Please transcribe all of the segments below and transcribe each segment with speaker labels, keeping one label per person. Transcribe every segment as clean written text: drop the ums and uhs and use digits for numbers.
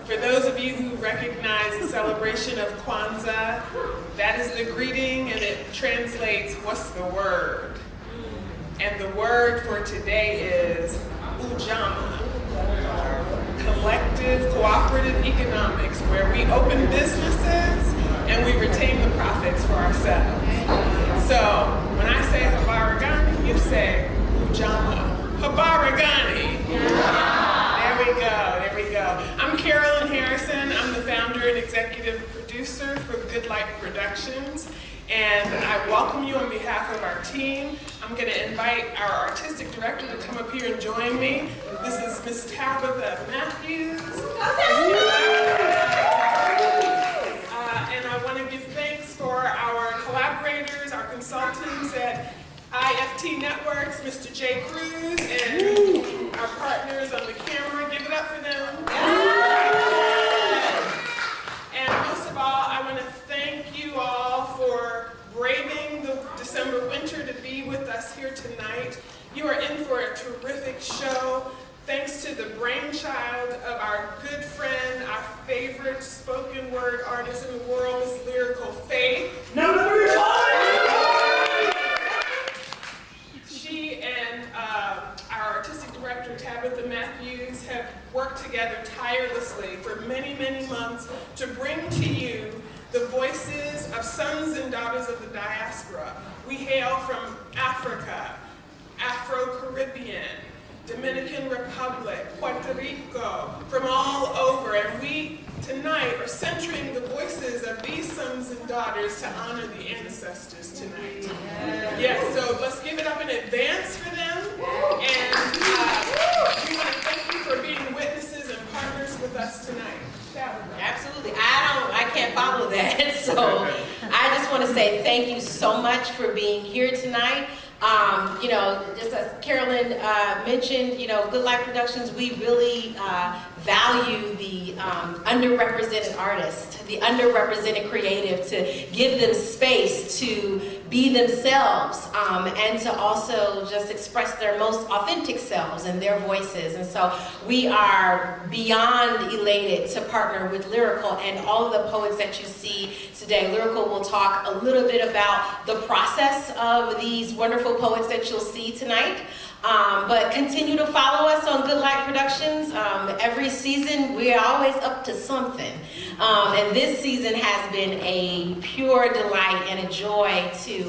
Speaker 1: For those of you who recognize the celebration of Kwanzaa, that is the greeting, and it translates, what's the word? And the word for today is Ujamaa, collective cooperative economics, where we open businesses and we retain the profits for ourselves. So when I say Habaragani, you say Ujamaa. Habaragani. There we go. I'm Carolyn Harrison. I'm the founder and executive producer for Good Life Productions. And I welcome you on behalf of our team. I'm going to invite our artistic director to come up here and join me. This is Miss Tabitha Matthews. And I want to give thanks for our collaborators, our consultants at IFT Networks, Mr. Jay Cruz, and our partners on the camera. Give it up for them. And most of all, I want to thank you all for braving the December winter to be with us here tonight. You are in for a terrific show. Thanks to the brainchild of our good friend, our favorite spoken word artist in the world, Miss Lyrical Faith.
Speaker 2: Number 3.
Speaker 1: She and our artistic director, Tabitha Matthews, have worked together tirelessly for many, many months to bring to you the voices of sons and daughters of the diaspora. We hail from Africa, Afro-Caribbean, Dominican Republic, Puerto Rico, from all over. And we tonight are centering the voices of these sons and daughters to honor the ancestors tonight. Yes, so let's give it up in advance for them. And we want to thank you for being witnesses and partners with us tonight.
Speaker 3: Absolutely. I can't follow that. So I just want to say thank you so much for being here tonight. Just as Carolyn mentioned, Good Life Productions, we really value the underrepresented artist, the underrepresented creative, to give them space to be themselves and to also just express their most authentic selves and their voices. And so we are beyond elated to partner with Lyrical and all of the poets that you see today. Lyrical will talk a little bit about the process of these wonderful poets that you'll see tonight. But continue to follow us on Good Life Productions. Every season, we're always up to something. And this season has been a pure delight and a joy to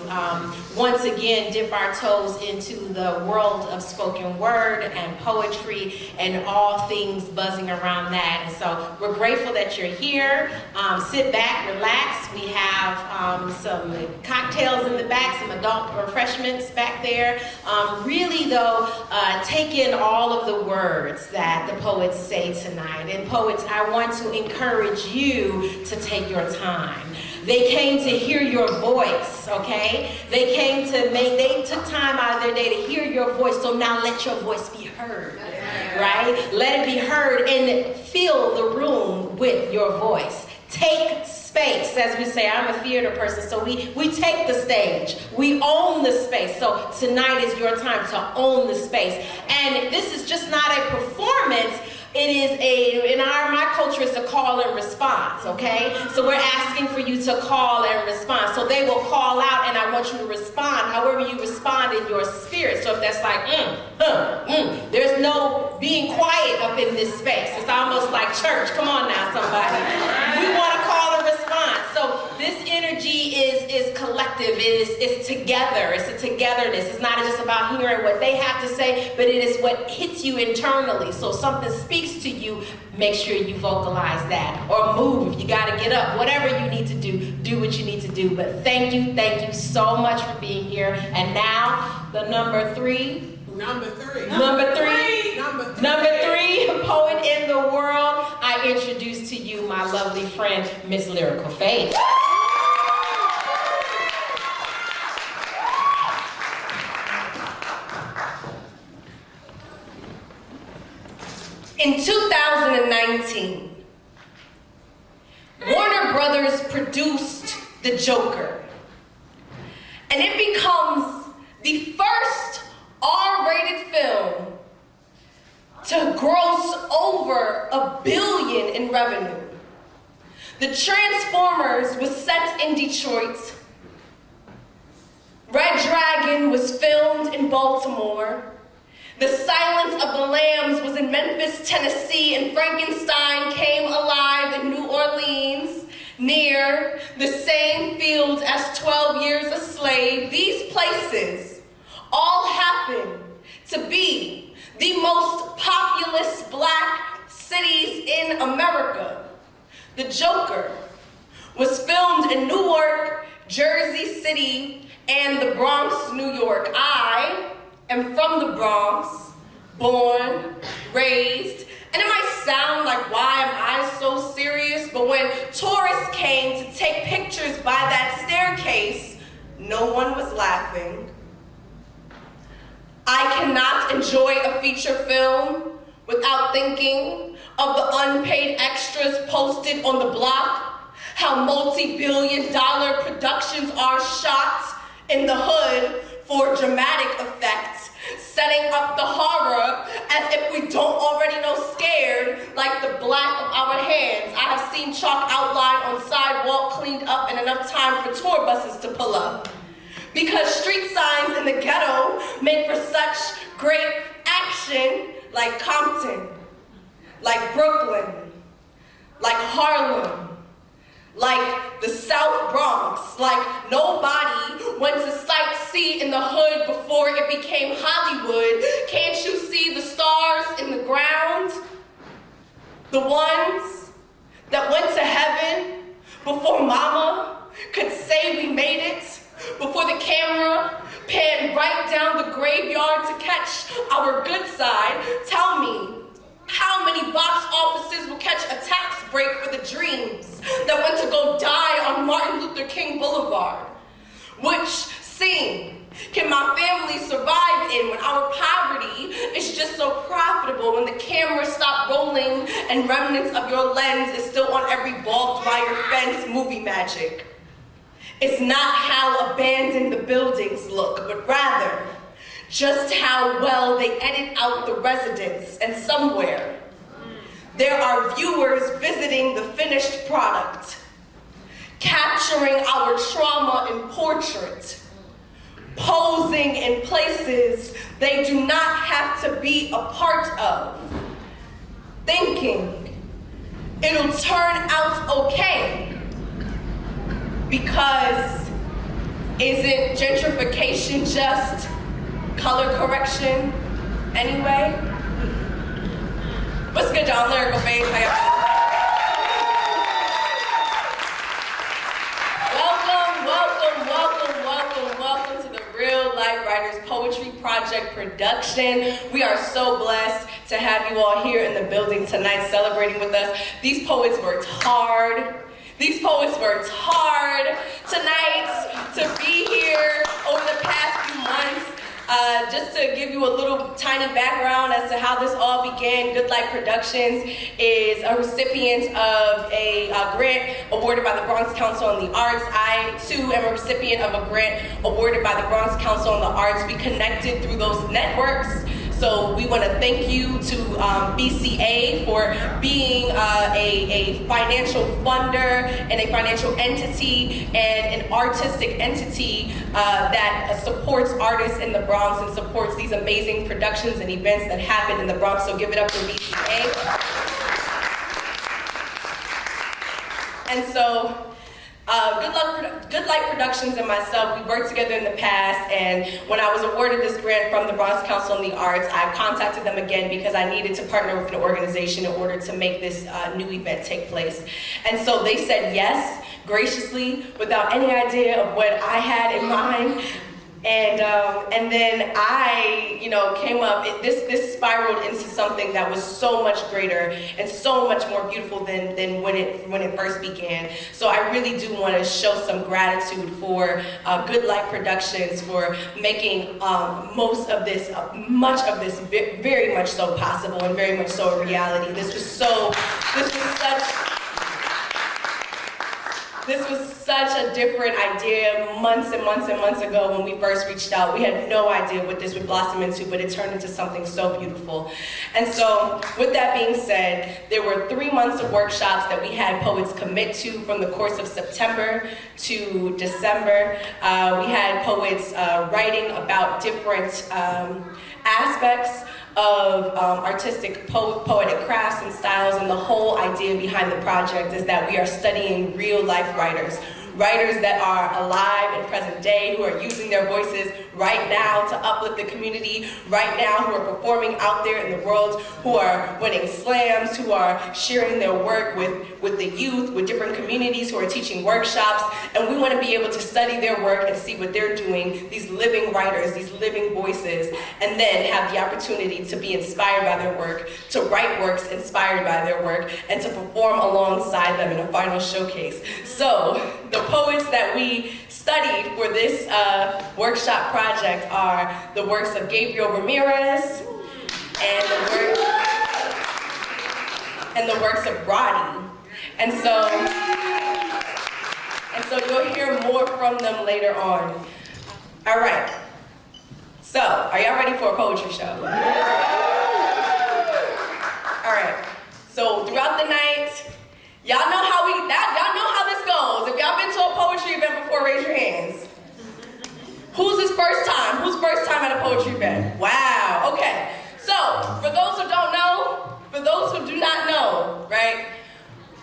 Speaker 3: once again dip our toes into the world of spoken word and poetry and all things buzzing around that. And so we're grateful that you're here. Sit back, relax. We have some cocktails in the back, some adult refreshments back there. Really, though, take in all of the words that the poets say tonight. And poets, I want to encourage you to take your time. They came to hear your voice, okay? They took time out of their day to hear your voice, so now let your voice be heard, right? Let it be heard and fill the room with your voice. Take space, as we say. I'm a theater person, so we take the stage. We own the space. So tonight is your time to own the space. And this is just not a performance. It is my culture, it's a call and response, okay? So we're asking for you to call and respond. So they will call out, and I want you to respond however you respond in your spirit. So if that's like, there's no being quiet up in this space. It's almost like church. Come on now, somebody. We want to call and respond. So this energy is collective. It's together. It's a togetherness. It's not just about hearing what they have to say, but it is what hits you internally. So something speaks to you, make sure you vocalize that. Or move if you got to get up. Whatever you need to do what you need to do. But thank you so much for being here. And now, the number three, poet in the world, I introduce to you my lovely friend, Miss Lyrical Faith. In 2019, Warner Brothers produced The Joker, and it becomes the first R-rated film
Speaker 2: to gross over $1 billion in revenue. The Transformers was set in Detroit. Red Dragon was filmed in Baltimore. The Silence of the Lambs was in Memphis, Tennessee, and Frankenstein came alive in New Orleans, near the same fields as 12 Years a Slave. These places all happen to be the most populous black cities in America. The Joker was filmed in Newark, Jersey City, and the Bronx, New York. I am from the Bronx, born, raised, and it might sound like, why am I so serious? But when tourists came to take pictures by that staircase, no one was laughing. I cannot enjoy a feature film without thinking of the unpaid extras posted on the block, how multi-billion-dollar productions are shot in the hood for dramatic effect, setting up the horror as if we don't already know scared, like the black of our hands. I have seen chalk outline on sidewalk cleaned up in enough time for tour buses to pull up. Because street signs in the ghetto make for such great action, like Compton, like Brooklyn, like Harlem, like the South Bronx, like nobody went to sightsee in the hood before it became Hollywood. Can't you see the stars in the ground? The ones that went to heaven before mama could say we made it, before the camera panned right down the graveyard to catch our good side. Tell me, how many box offices will catch a tax break for the dreams that went to go die on Martin Luther King Boulevard? Which scene can my family survive in when our poverty is just so profitable, when the camera stopped rolling and remnants of your lens is still on every barbed wire fence? Movie magic. It's not how abandoned the buildings look, but rather just how well they edit out the residents, and somewhere there are viewers visiting the finished product, capturing our trauma in portrait, posing in places they do not have to be a part of, thinking it'll turn out okay, because isn't gentrification just color correction anyway? What's good, y'all? Lyrical, babe. Welcome to the Real Life Writers Poetry Project production. We are so blessed to have you all here in the building tonight celebrating with us. These poets worked hard. These poets worked hard tonight to be here over the past few months. Just to give you a little tiny background as to how this all began, Good Life Productions is a recipient of a grant awarded by the Bronx Council on the Arts. I, too, am a recipient of a grant awarded by the Bronx Council on the Arts. We connected through those networks. So we want to thank you to B.A.A.D for being a financial funder and a financial entity and an artistic entity that supports artists in the Bronx and supports these amazing productions and events that happen in the Bronx. So give it up for B.A.A.D. And so Good Light Productions and myself, we worked together in the past, and when I was awarded this grant from the Bronx Council on the Arts, I contacted them again because I needed to partner with an organization in order to make this new event take place. And so they said yes, graciously, without any idea of what I had in mind. And then I, came up. This spiraled into something that was so much greater and so much more beautiful than when it first began. So I really do want to show some gratitude for Good Life Productions for making much of this very much so possible and very much so a reality. This was This was such a different idea months and months and months ago when we first reached out. We had no idea what this would blossom into, but it turned into something so beautiful. And so, with that being said, there were 3 months of workshops that we had poets commit to from the course of September to December. We had poets writing about different aspects of artistic poetic crafts and styles, and the whole idea behind the project is that we are studying real life writers that are alive and present day, who are using their voices right now to uplift the community, right now who are performing out there in the world, who are winning slams, who are sharing their work with the youth, with different communities, who are teaching workshops, and we want to be able to study their work and see what they're doing, these living writers, these living voices, and then have the opportunity to be inspired by their work, to write works inspired by their work, and to perform alongside them in a final showcase. So, the poets that we studied for this workshop project are the works of Gabriel Ramirez and the works of Roddy. And so you'll hear more from them later on. All right. So, are y'all ready for a poetry show? All right. So throughout the night, y'all know how this goes. If y'all been to a poetry event before, raise your hands. Who's his first time? Who's first time at a poetry event? Wow, okay. So, for those who don't know, for those who do not know, right?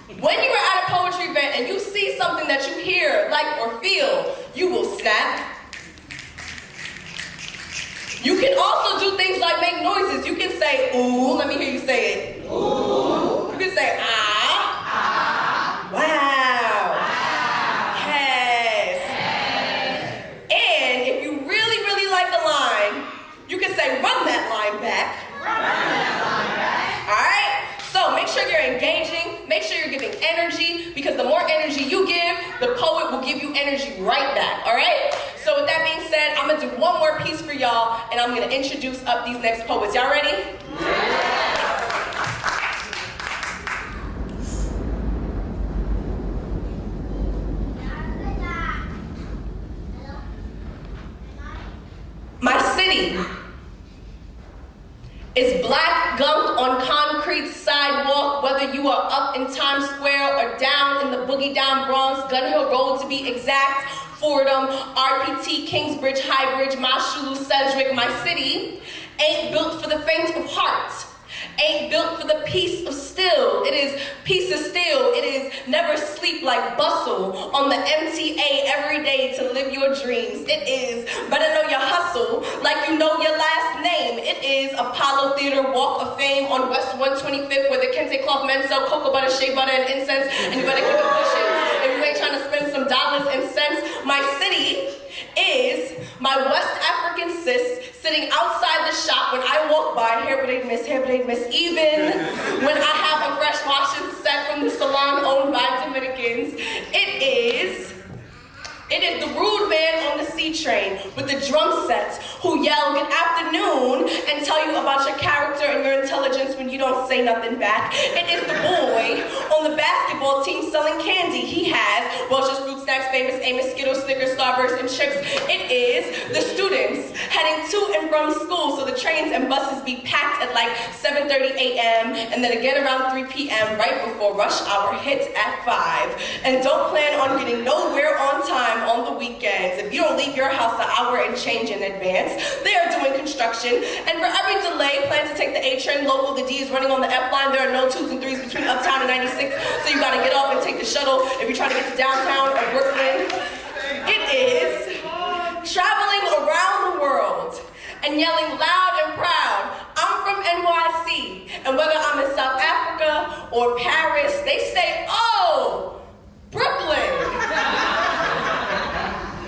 Speaker 2: When you are at a poetry event and you see something that you hear, like, or feel, you will snap. You can also do things like make noises. You can say, ooh, let me hear you say it. Ooh. You can say, ah. Ah. Wow. Wow. Yes. And if you really, really like a line, you can say, run that line back. Run that line back. All right? So make sure you're engaging. Make sure you're giving energy, because the more energy you give, the poet will give you energy right back. All right? So with that being said, I'm going to do one more piece for y'all, and I'm going to introduce up these next poets. Y'all ready? Yeah. My city is black gunk on concrete sidewalk, whether you are up in Times Square or down in the boogie down Bronx, Gun Hill Road to be exact, Fordham, RPT, Kingsbridge, Highbridge, Mashulu, Sedgwick. My city ain't built for the faint of heart, ain't built for the peace of still. It is peace of still. It is never sleep like bustle on the MTA every day to live your dreams. It is better know your hustle like you know your last name. It is Apollo Theater Walk of Fame on West 125th, where the Kente cloth men sell cocoa butter, shea butter, and incense, and you better keep it pushing if you ain't trying to spend some dollars and cents. My city is my West African sis sitting outside the shop when I walk by, hair braid miss, even when I have a fresh washing set from the salon owned by Dominicans. It is the rude man on the C train with the drum sets who yell good afternoon and tell you about your character and your intelligence when you don't say nothing back. It is the boy on the basketball team selling candy. He has Welch's Fruit Snacks, Famous Amos, Skittles, Snickers, Starburst, and chips. It is the students heading to and from school, so the trains and buses be packed at like 7:30 a.m. and then again around 3 p.m. right before rush hour hits at 5. And don't plan on getting nowhere on time on the weekends if you don't leave your house an hour and change in advance. They are doing construction, and for every delay, plan to take the A train local. The D is running on the F line. There are no 2s and 3s between Uptown and 96, so you gotta get off and take the shuttle if you're trying to get to downtown or Brooklyn. It is traveling around the world and yelling loud and proud, I'm from NYC, and whether I'm in South Africa or Paris, they say, oh, Brooklyn.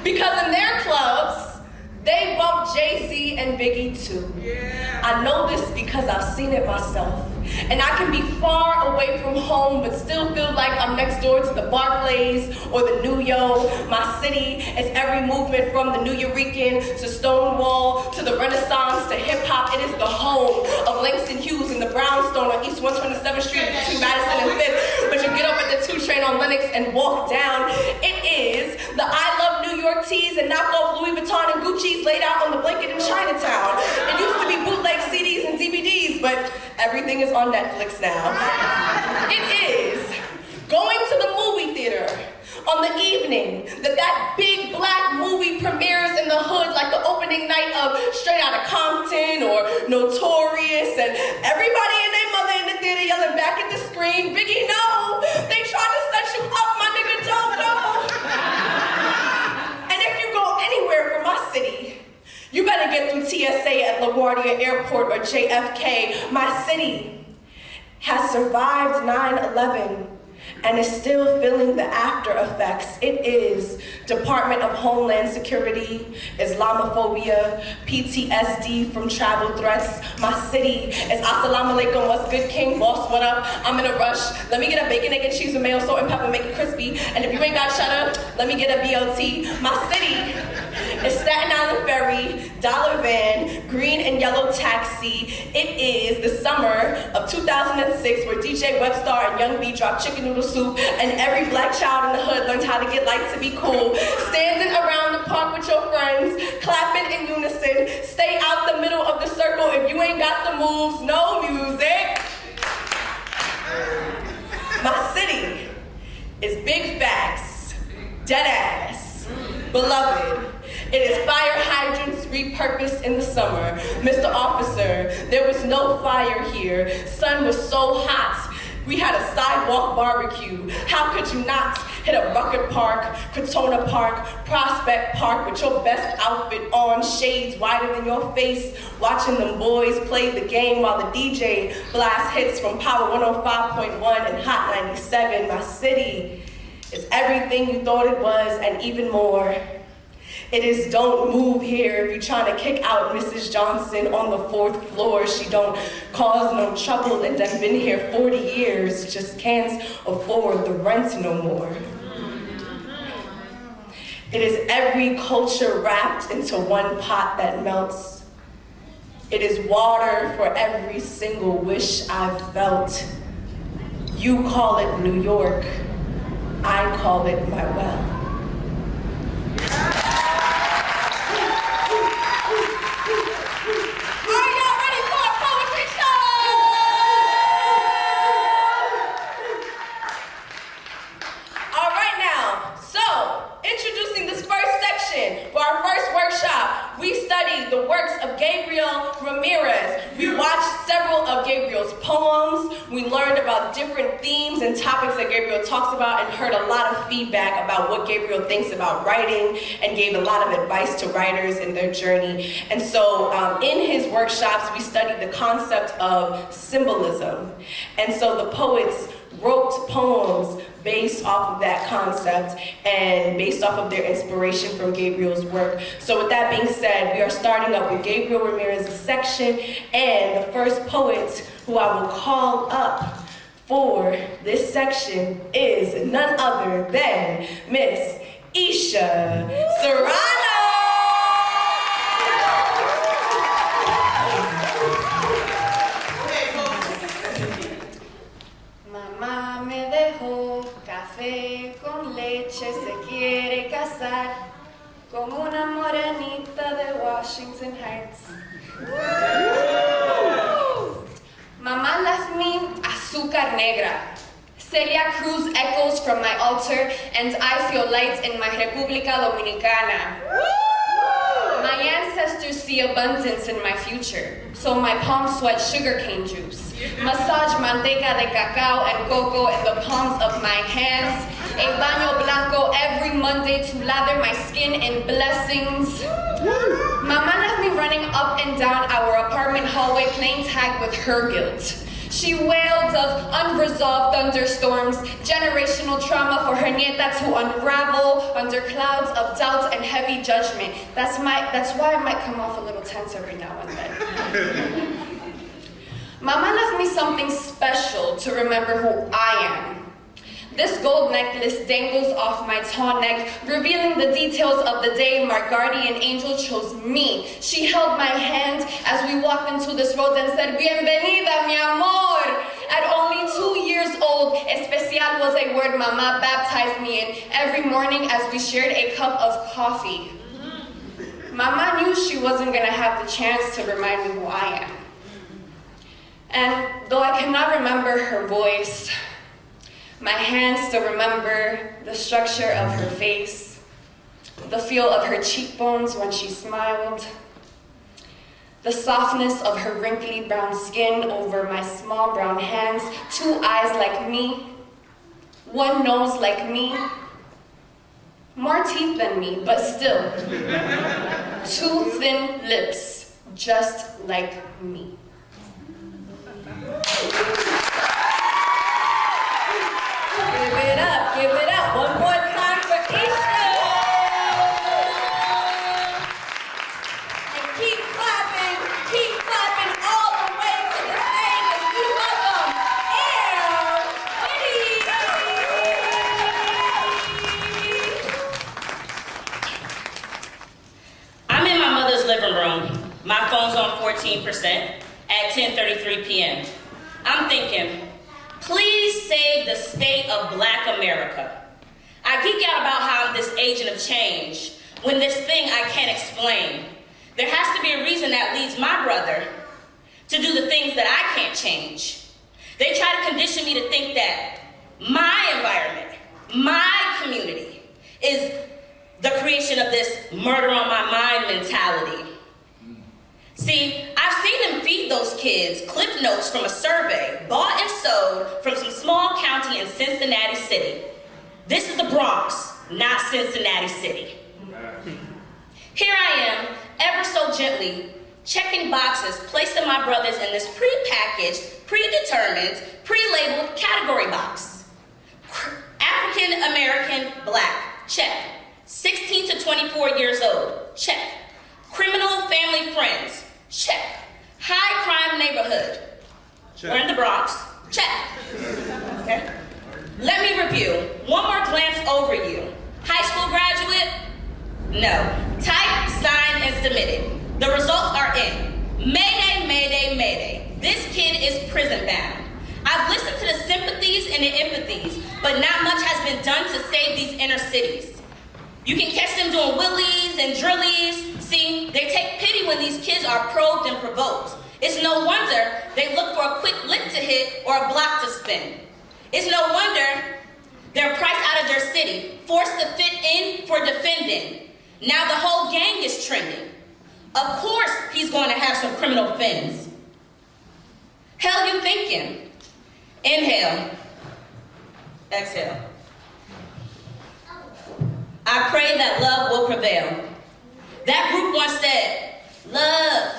Speaker 2: Because in their clubs, they bump Jay-Z and Biggie too. Yeah. I know this because I've seen it myself. And I can be far away from home, but still feel like I'm next door to the Barclays or the New Yo. My city is every movement from the New Eurekan to Stonewall to the Renaissance to hip-hop. It is the home of Langston Hughes and the Brownstone on East 127th Street between Madison and 5th. But you get up at the 2 train on Lenox and walk down. It is the I Love New York tees and knockoff Louis Vuitton and Gucci's laid out on the blanket in Chinatown. It used to be bootleg CDs and DVDs, but everything is on Netflix now. It is going to the movie theater on the evening that big black movie premieres in the hood, like the opening night of Straight Outta Compton or Notorious, and everybody and their mother in the theater yelling back at the screen, Biggie, no, they tried to set you up, my nigga, don't know. And if you go anywhere from my city, you better get through TSA at LaGuardia Airport or JFK. My city has survived 9/11 and is still feeling the after effects. It is Department of Homeland Security, Islamophobia, PTSD from travel threats. My city is Assalamu alaikum, what's good, king, boss, what up? I'm in a rush. Let me get a bacon, egg, and cheese with mayo, salt, and pepper, make it crispy. And if you ain't got cheddar, let me get a BLT. My city is Staten Island Ferry, Dollar Van, green and yellow taxi. It is the summer of 2006 where DJ Webstar and Young B dropped chicken noodle soup and every black child in the hood learned how to get light to be cool. Standing around the park with your friends, clapping in unison. Stay out the middle of the circle if you ain't got the moves, no music. My city is big facts, dead ass, beloved. It is fire hydrants repurposed in the summer. Mr. Officer, there was no fire here. Sun was so hot. We had a sidewalk barbecue. How could you not hit a Bucket Park, Crotona Park, Prospect Park with your best outfit on, shades wider than your face, watching them boys play the game while the DJ blasts hits from Power 105.1 and Hot 97. My city is everything you thought it was and even more. It is don't move here if you're trying to kick out Mrs. Johnson on the 4th floor. She don't cause no trouble and done been here 40 years, just can't afford the rent no more. It is every culture wrapped into one pot that melts. It is water for every single wish I've felt. You call it New York, I call it my well. For our first workshop, we studied the works of Gabriel Ramirez. We watched several of Gabriel's poems. We learned about different themes and topics that Gabriel talks about and heard a lot of feedback about what Gabriel thinks about writing and gave a lot of advice to writers in their journey. And so in his workshops, we studied the concept of symbolism. And so the poets wrote poems based off of that concept and based off of their inspiration from Gabriel's work. So with that being said, we are starting up with Gabriel Ramirez's section, and the first poet who I will call up for this section is none other than Miss Isha Serrano.
Speaker 4: Mamá me dejó café con leche, se quiere casar con una morenita de Washington Heights. Mamá left me azúcar negra. Celia Cruz echoes from my altar, and I feel light in my República Dominicana. My ancestors see abundance in my future, so my palms sweat sugarcane juice. Massage manteca de cacao and cocoa in the palms of my hands. A baño blanco every Monday to lather my skin in blessings. Mama left me running up and down our apartment hallway playing tag with her guilt. She wailed of unresolved thunderstorms, generational trauma for her nietas who unravel under clouds of doubt and heavy judgment. That's why I might come off a little tense every now and then. Mama left me something special to remember who I am. This gold necklace dangles off my tall neck, revealing the details of the day my guardian angel chose me. She held my hand as we walked into this road and said, "Bienvenida, mi amor." At only 2 years years old, especial was a word Mama baptized me in every morning as we shared a cup of coffee. Mama knew she wasn't gonna have the chance to remind me who I am. And though I cannot remember her voice, my hands still remember the structure of her face, the feel of her cheekbones when she smiled, the softness of her wrinkly brown skin over my small brown hands, 2 eyes like me, 1 nose like me, more teeth than me, but still, 2 thin lips, just like me. Give it up, one more time for Isha. And keep clapping all the way to the stage as we welcome Air Whitty.
Speaker 5: I'm in my mother's living room. My phone's on 14% at 10:33 p.m. I'm thinking, please save the state of Black America. I geek out about how I'm this agent of change when this thing I can't explain. There has to be a reason that leads my brother to do the things that I can't change. They try to condition me to think that my environment, my community, is the creation of this murder on my mind mentality. See, I've seen them feed those kids Cliff Notes from a survey bought and sold from some small county in Cincinnati City. This is the Bronx, not Cincinnati City. Here I am, ever so gently, checking boxes, placing my brothers in this pre-packaged, predetermined, pre-labeled category box. African American Black, check. 16 to 24 years old, check. Criminal family friends, check. High crime neighborhood, check. We're in the Bronx, check. Okay. Let me review. One more glance over you. High school graduate? No. Type, signed, and submitted. The results are in. Mayday, mayday, mayday. This kid is prison bound. I've listened to the sympathies and the empathies, but not much has been done to save these inner cities. You can catch them doing willies and drillies. See, they take pity when these kids are probed and provoked. It's no wonder they look for a quick lick to hit or a block to spin. It's no wonder they're priced out of their city, forced to fit in for defending. Now the whole gang is trending. Of course he's going to have some criminal fins. Hell you thinking? Inhale. Exhale. I pray that love will prevail. That group once said, love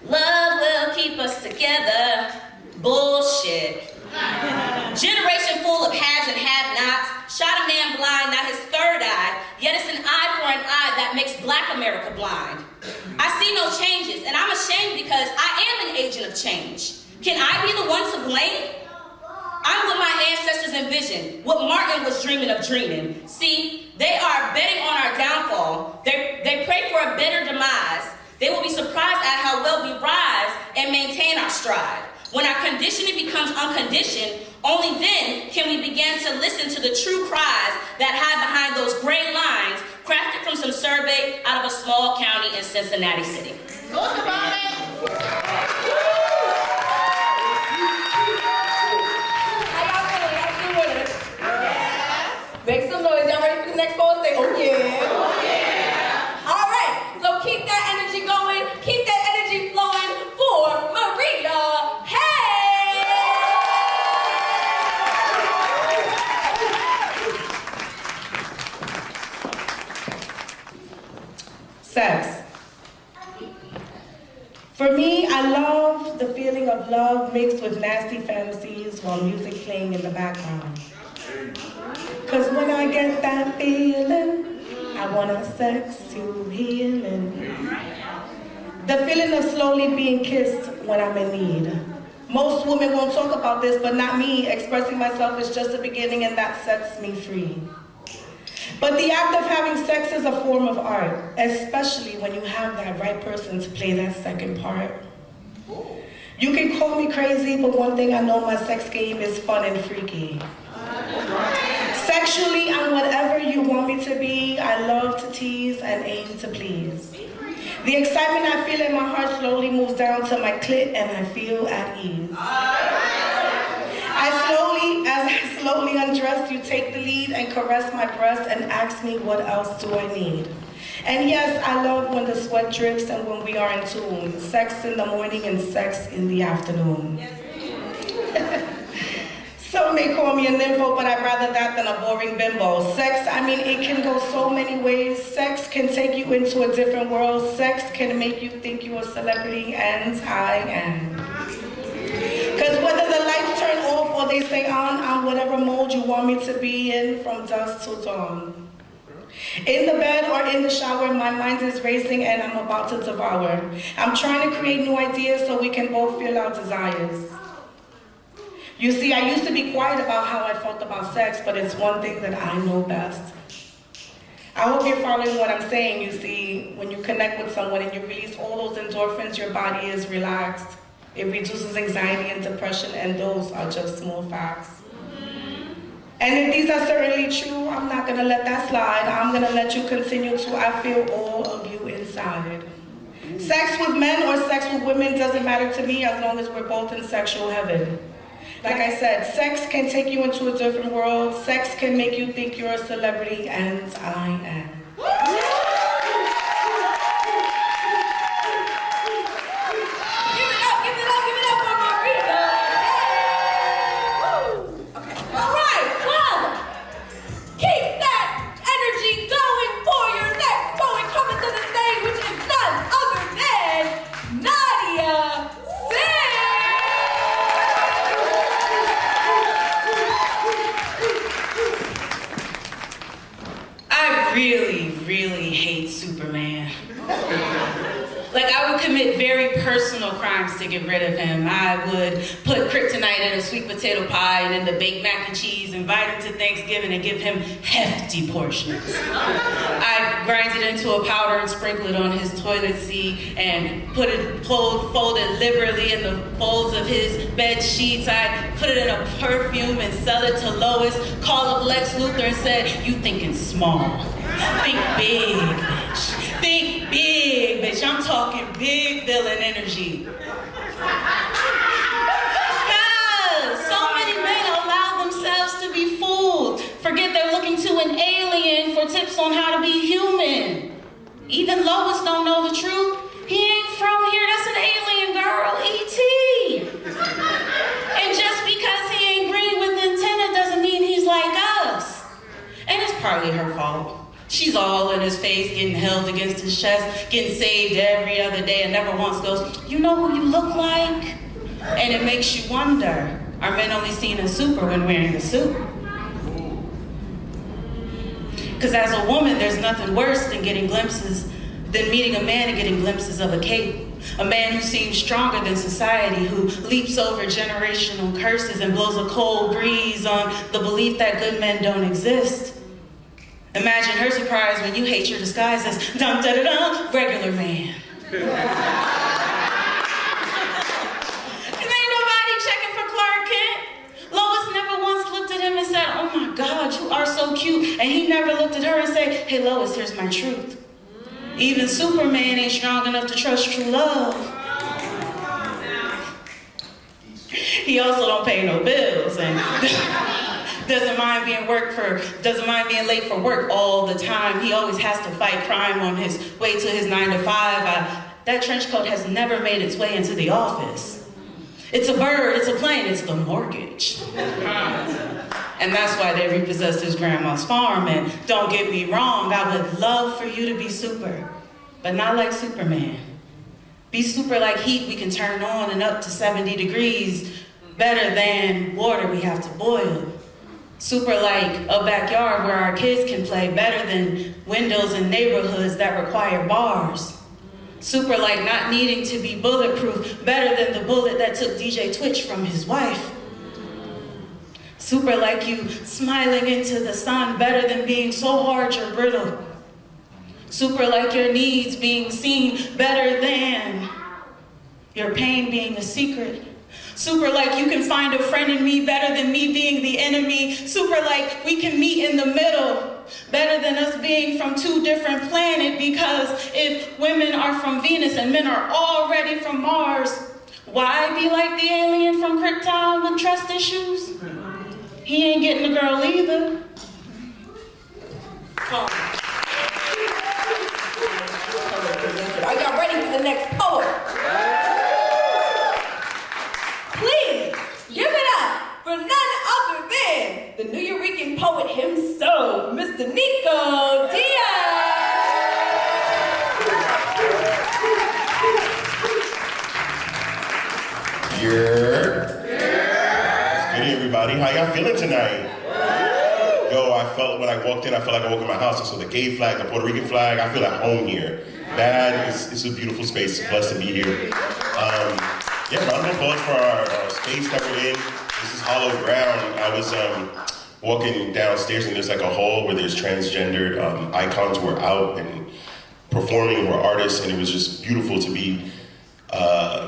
Speaker 5: will keep us together. Bullshit. Generation full of haves and have-nots, shot a man blind, not his third eye, yet it's an eye for an eye that makes Black America blind. I see no changes, and I'm ashamed because I am an agent of change. Can I be the one to blame? I'm what my ancestors envisioned, what Martin was dreaming of dreaming. See, they are betting on our downfall. They pray for a better demise. They will be surprised at how well we rise and maintain our stride. When our conditioning becomes unconditioned, only then can we begin to listen to the true cries that hide behind those gray lines crafted from some survey out of a small county in Cincinnati City.
Speaker 3: Talk about it.
Speaker 2: Make some noise. Y'all ready for the next poll? Say, oh yeah. Oh yeah. All right. So keep that energy going. Keep that energy flowing for Maria. Hey!
Speaker 6: Sex. For me, I love the feeling of love mixed with nasty fantasies while music playing in the background. Cause when I get that feeling, I want our sex to healing. The feeling of slowly being kissed when I'm in need. Most women won't talk about this, but not me. Expressing myself is just the beginning, and that sets me free. But the act of having sex is a form of art, especially when you have that right person to play that second part. You can call me crazy, but one thing I know, my sex game is fun and freaky. Sexually, I'm whatever you want me to be. I love to tease and aim to please. The excitement I feel in my heart slowly moves down to my clit and I feel at ease. As I slowly undress, you take the lead and caress my breast and ask me what else do I need. And yes, I love when the sweat drips and when we are in tune. Sex in the morning and sex in the afternoon. Some may call me a nympho, but I'd rather that than a boring bimbo. Sex, I mean, it can go so many ways. Sex can take you into a different world. Sex can make you think you're a celebrity, and I am. Because whether the lights turn off or they stay on, I'm whatever mode you want me to be in from dusk till dawn. In the bed or in the shower, my mind is racing and I'm about to devour. I'm trying to create new ideas so we can both feel our desires. You see, I used to be quiet about how I felt about sex, but it's one thing that I know best. I hope you're following what I'm saying. You see, when you connect with someone and you release all those endorphins, your body is relaxed. It reduces anxiety and depression, and those are just small facts. And if these are certainly true, I'm not gonna let that slide. I'm gonna let you continue to, I feel all of you inside. Sex with men or sex with women doesn't matter to me as long as we're both in sexual heaven. Like I said, sex can take you into a different world. Sex can make you think you're a celebrity, and I am.
Speaker 7: Really hate Superman. Like, I would commit very personal crimes to get rid of him. I would put kryptonite in a sweet potato pie and in the baked mac and cheese, invite him to Thanksgiving and give him hefty portions. I'd grind it into a powder and sprinkle it on his toilet seat and put it folded liberally in the folds of his bed sheets. I'd put it in a perfume and sell it to Lois, call up Lex Luthor and said, "You thinking small. Think big, bitch. Think big, bitch. I'm talking big villain energy." Because so many men allow themselves to be fooled. Forget they're looking to an alien for tips on how to be human. Even Lois don't know the truth. He ain't from here. That's an alien girl, E.T. And just because he ain't green with antenna doesn't mean he's like us. And it's partly her fault. She's all in his face, getting held against his chest, getting saved every other day, and never once goes, "You know who you look like?" And it makes you wonder, are men only seen as super when wearing a suit? Because as a woman, there's nothing worse than meeting a man and getting glimpses of a cape. A man who seems stronger than society, who leaps over generational curses and blows a cold breeze on the belief that good men don't exist. Imagine her surprise when you hate your disguise as dum-da-da-dum, regular man. Cause ain't nobody checking for Clark Kent. Lois never once looked at him and said, "Oh my God, you are so cute." And he never looked at her and said, "Hey Lois, here's my truth." Even Superman ain't strong enough to trust true love. He also don't pay no bills and doesn't mind being late for work all the time. He always has to fight crime on his way to his 9 to 5. That trench coat has never made its way into the office. It's a bird, it's a plane, it's the mortgage. And that's why they repossessed his grandma's farm. And don't get me wrong, I would love for you to be super, but not like Superman. Be super like heat we can turn on and up to 70 degrees, better than water we have to boil. Super like a backyard where our kids can play, better than windows in neighborhoods that require bars. Super like not needing to be bulletproof, better than the bullet that took DJ Twitch from his wife. Super like you smiling into the sun, better than being so hard you're brittle. Super like your needs being seen, better than your pain being a secret. Super like you can find a friend in me better than me being the enemy. Super like we can meet in the middle, better than us being from two different planets, because if women are from Venus and men are already from Mars, why be like the alien from Krypton with trust issues? He ain't getting a girl either.
Speaker 2: Are y'all ready for the next poet? Please, give it up for none other than the New Yorican poet himself, Mr. Nico Diaz.
Speaker 8: It's good, everybody. How y'all feeling tonight? Yo, I felt when I walked in, I felt like I walked in my house. I saw the gay flag, the Puerto Rican flag. I feel at home here. B.A.A.D, it's a beautiful space. It's a blessed to be here. Yeah, round of applause for our space that we're in. This is hollow ground. I was walking downstairs and there's like a hall where there's transgendered icons who are out and performing, who are artists, and it was just beautiful to be,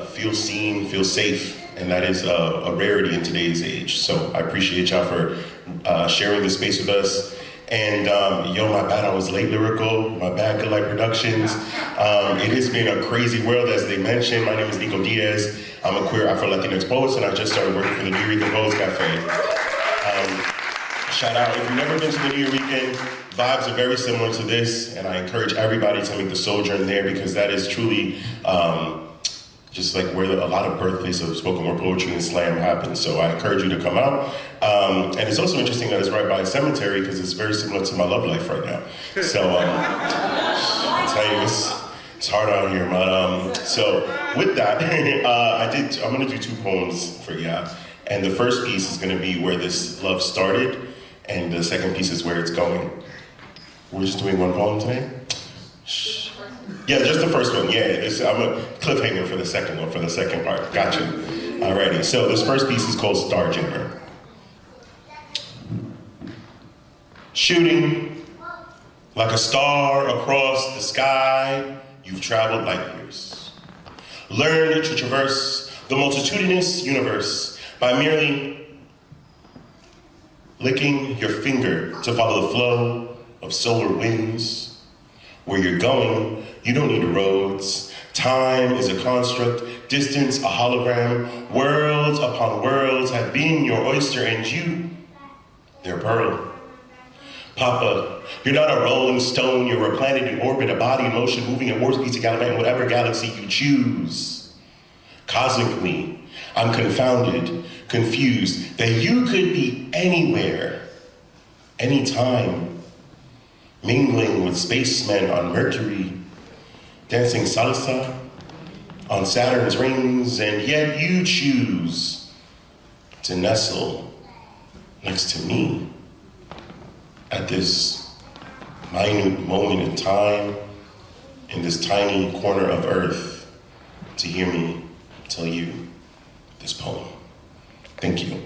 Speaker 8: feel seen, feel safe, and that is a rarity in today's age. So I appreciate y'all for sharing this space with us. And yo, my bad, I was late, Lyrical. My bad, Good Light Productions. It has been a crazy world, as they mentioned. My name is Nico Diaz. I'm a queer Afro-Latinx poet, and I just started working for the Lyrical Poets Cafe. Shout out, if you've never been to the New Yorican, vibes are very similar to this, and I encourage everybody to make the sojourn there, because that is truly just like where a lot of birthplace of spoken word poetry and slam happens. So I encourage you to come out. And it's also interesting that it's right by a cemetery, because it's very similar to my love life right now. So I tell you, it's hard out here, man. So with that, I'm gonna do 2 poems for ya. And the first piece is gonna be where this love started, and the second piece is where it's going. We're just doing 1 poem today? Shh. Yeah, just the first one, yeah. I'm a cliffhanger for the second one, for the second part. Gotcha. Alrighty, so this first piece is called Starjammer. Shooting like a star across the sky, you've traveled light years. Learned to traverse the multitudinous universe by merely licking your finger to follow the flow of solar winds. Where you're going, you don't need roads. Time is a construct, distance a hologram. Worlds upon worlds have been your oyster, and you, their pearl. Papa, you're not a rolling stone, you're a planet in orbit, a body in motion, moving at warp speed to gallivant in whatever galaxy you choose. Cosmically, I'm confounded, confused, that you could be anywhere, anytime. Mingling with spacemen on Mercury, dancing salsa on Saturn's rings, and yet you choose to nestle next to me at this minute moment in time, in this tiny corner of Earth, to hear me tell you this poem. Thank you.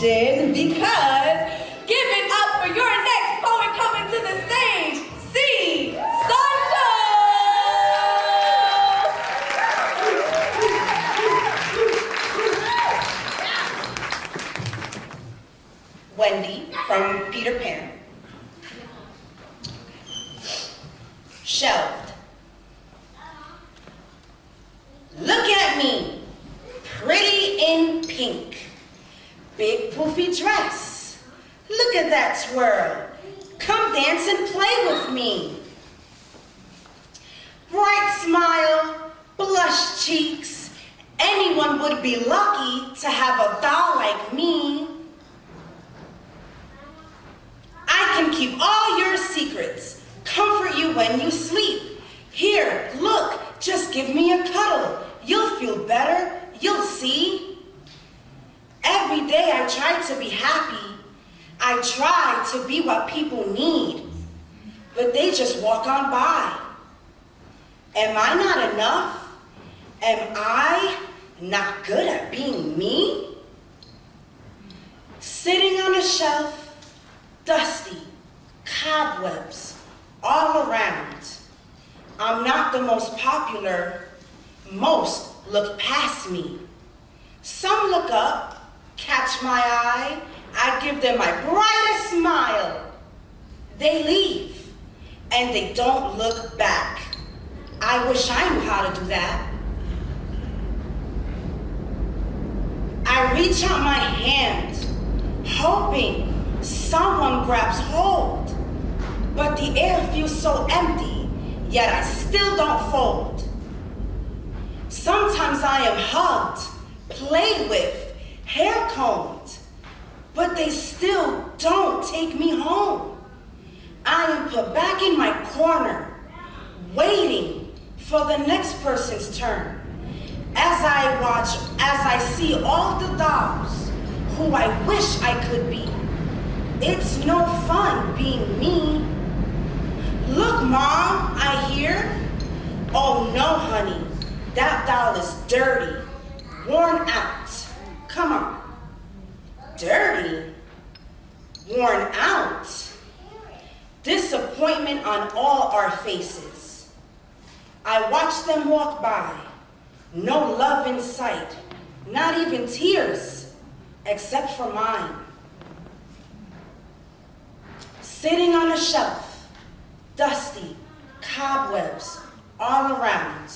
Speaker 2: Because give it up for your next poet coming to the stage, C. Santos!
Speaker 9: Wendy from Peter Pan. Shelved. Look at me, pretty in pink. Big poofy dress. Look at that twirl. Come dance and play with me. Bright smile, blush cheeks. Anyone would be lucky to have a doll like me. I can keep all your secrets, comfort you when you sleep. Here, look, just give me a cuddle. You'll feel better, you'll see. Every day I try to be happy. I try to be what people need, but they just walk on by. Am I not enough? Am I not good at being me? Sitting on a shelf, dusty, cobwebs all around. I'm not the most popular. Most look past me. Some look up, catch my eye. I give them my brightest smile. They leave, and they don't look back. I wish I knew how to do that. I reach out my hand, hoping someone grabs hold. But the air feels so empty, yet I still don't fold. Sometimes I am hugged, played with, hair combed, but they still don't take me home. I am put back in my corner, waiting for the next person's turn. As I watch, as I see all the dolls who I wish I could be. It's no fun being me. Look, Mom, I hear. Oh no, honey, that doll is dirty, worn out. Come on. Dirty? Worn out? Disappointment on all our faces. I watch them walk by. No love in sight, not even tears, except for mine. Sitting on a shelf, dusty, cobwebs all around.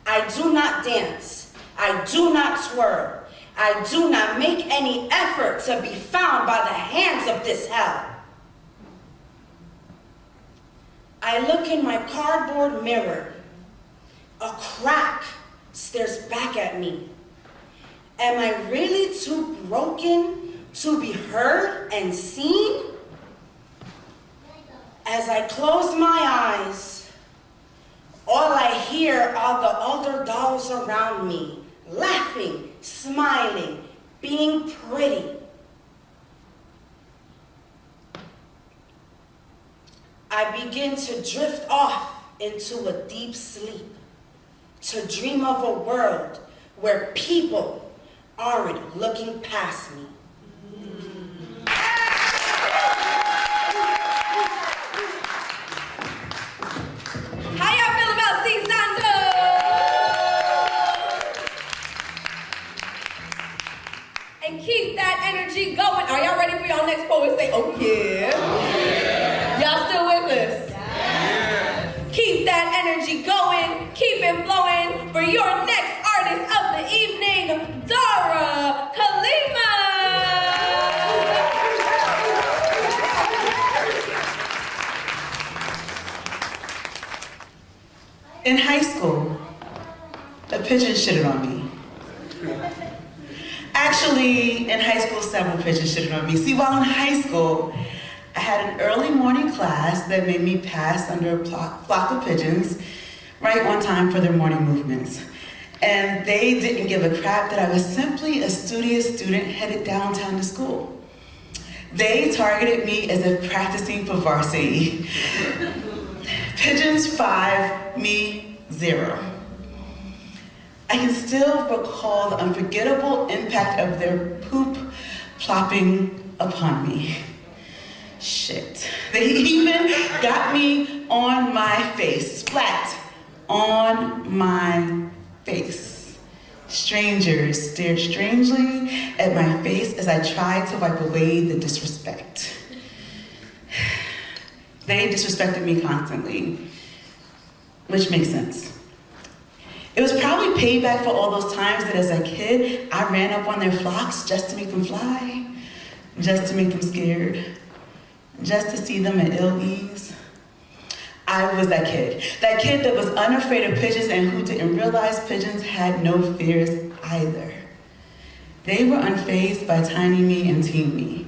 Speaker 9: I do not dance, I do not twirl, I do not make any effort to be found by the hands of this hell. I look in my cardboard mirror, a crack stares back at me. Am I really too broken to be heard and seen? As I close my eyes, all I hear are the other dolls around me, laughing, smiling, being pretty. I begin to drift off into a deep sleep, to dream of a world where people aren't looking past me.
Speaker 2: How y'all feel about C. Santos? And keep that energy going. Are y'all ready for y'all next poet? Say, oh yeah. Y'all still with us? Keep that energy going, keep it flowing for your next artist of the evening, Dara Kalima.
Speaker 7: In high school, a pigeon shitted on me. Actually, in high school, several pigeons shitted on me. See, while in high school, I had an early morning class that made me pass under a flock of pigeons right on time for their morning movements. And they didn't give a crap that I was simply a studious student headed downtown to school. They targeted me as if practicing for varsity. Pigeons 5, me 0. I can still recall the unforgettable impact of their poop plopping upon me. Shit. They even got me on my face, splat on my face. Strangers stared strangely at my face as I tried to wipe away the disrespect. They disrespected me constantly, which makes sense. It was probably payback for all those times that as a kid, I ran up on their flocks just to make them fly, just to make them scared, just to see them at ill ease. I was that kid that was unafraid of pigeons and who didn't realize pigeons had no fears either. They were unfazed by tiny me and teen me.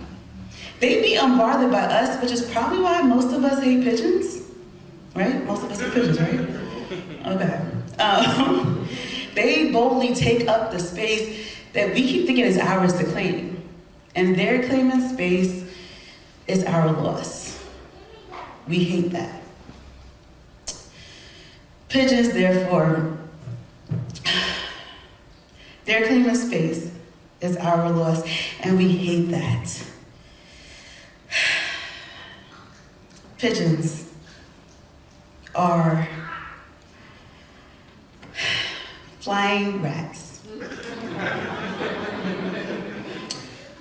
Speaker 7: They'd be unbothered by us, which is probably why most of us hate pigeons, right? Most of us hate pigeons, right? Okay. They boldly take up the space that we keep thinking is ours to claim. And their claiming space is our loss. We hate that. Pigeons, therefore, their claim of space is our loss, and we hate that. Pigeons are flying rats.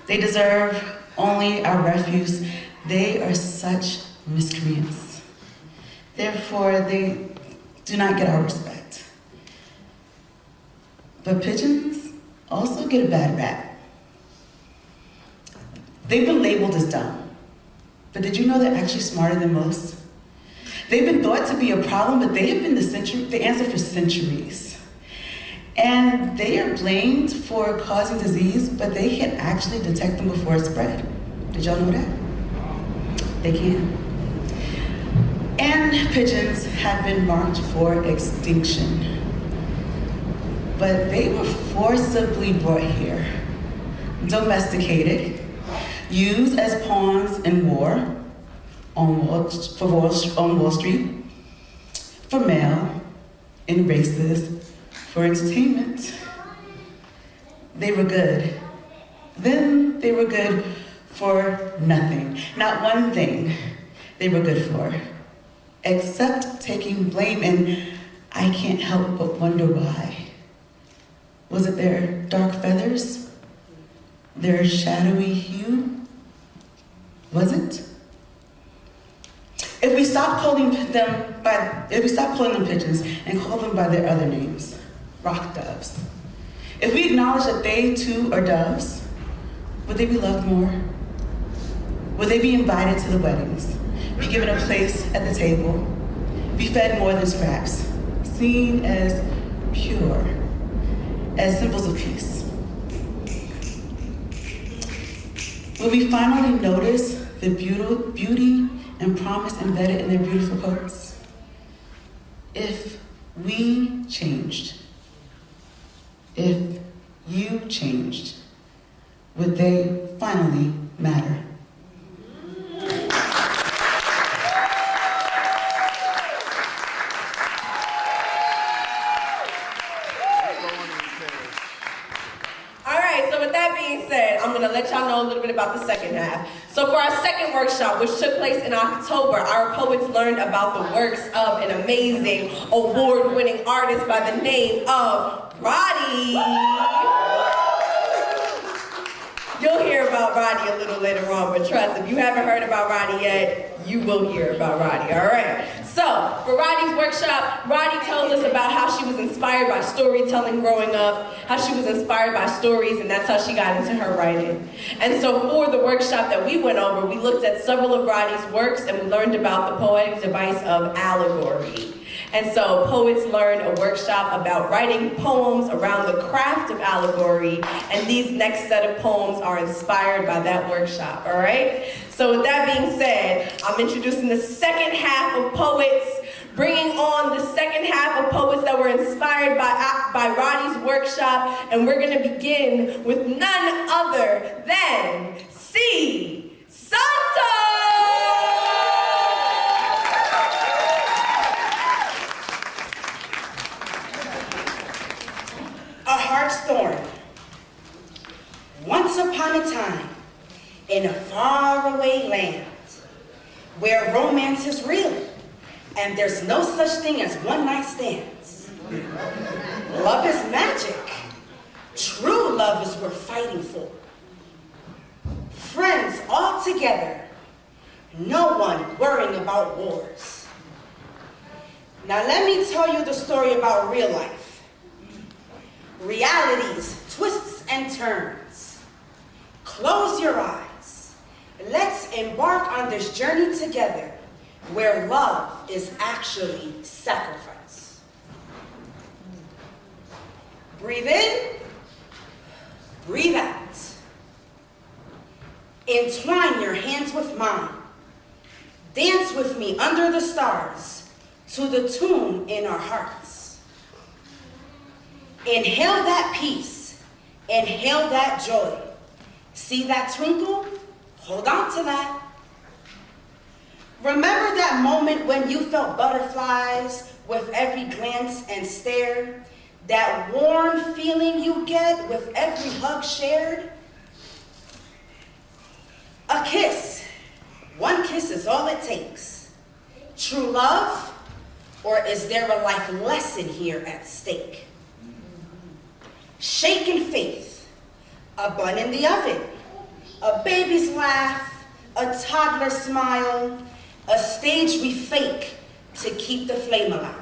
Speaker 7: They deserve only our refuse. They are such miscreants. Therefore, they do not get our respect. But pigeons also get a bad rap. They've been labeled as dumb. But did you know they're actually smarter than most? They've been thought to be a problem, but they have been the answer for centuries. And they are blamed for causing disease, but they can actually detect them before it spread. Did y'all know that? They can. And pigeons have been marked for extinction. But they were forcibly brought here, domesticated, used as pawns in war on Wall Street, for mail, in races, for entertainment. They were good. Then they were good for nothing. Not one thing they were good for, except taking blame, and I can't help but wonder why. Was it their dark feathers? Their shadowy hue? Was it? If we stop calling them pigeons and call them by their other names, rock doves. If we acknowledge that they too are doves, would they be loved more? Would they be invited to the weddings, be given a place at the table, be fed more than scraps, seen as pure, as symbols of peace? Will we finally notice the beauty and promise embedded in their beautiful coats? If we changed, if you changed, would they finally matter?
Speaker 2: I'm going to let y'all know a little bit about the second half. So for our second workshop, which took place in October, our poets learned about the works of an amazing, award-winning artist by the name of Roddy. You'll hear about Roddy a little later on, but trust, if you haven't heard about Roddy yet, you will hear about Roddy, all right? So, for Roddy's workshop, Roddy tells us about how she was inspired by storytelling growing up, how she was inspired by stories, and that's how she got into her writing. And so for the workshop that we went over, we looked at several of Roddy's works, and we learned about the poetic device of allegory. And so poets learned a workshop about writing poems around the craft of allegory, and these next set of poems are inspired by that workshop, all right? So with that being said, I'm introducing the second half of poets, bringing on the second half of poets that were inspired by Roddy's workshop, and we're gonna begin with none other than C. Santos!
Speaker 9: A heart's thorn. Once upon a time, in a faraway land, where romance is real, and there's no such thing as one-night stands. Love is magic. True love is worth fighting for. Friends all together, no one worrying about wars. Now let me tell you the story about real life. Reality's twists and turns. Close your eyes. Let's embark on this journey together where love is actually sacrifice. Breathe in, breathe out. Entwine your hands with mine. Dance with me under the stars to the tune in our hearts. Inhale that peace, inhale that joy. See that twinkle? Hold on to that. Remember that moment when you felt butterflies with every glance and stare, that warm feeling you get with every hug shared. A kiss, one kiss is all it takes. True love, or is there a life lesson here at stake? Shaken faith, a bun in the oven, a baby's laugh, a toddler smile, a stage we fake to keep the flame alive.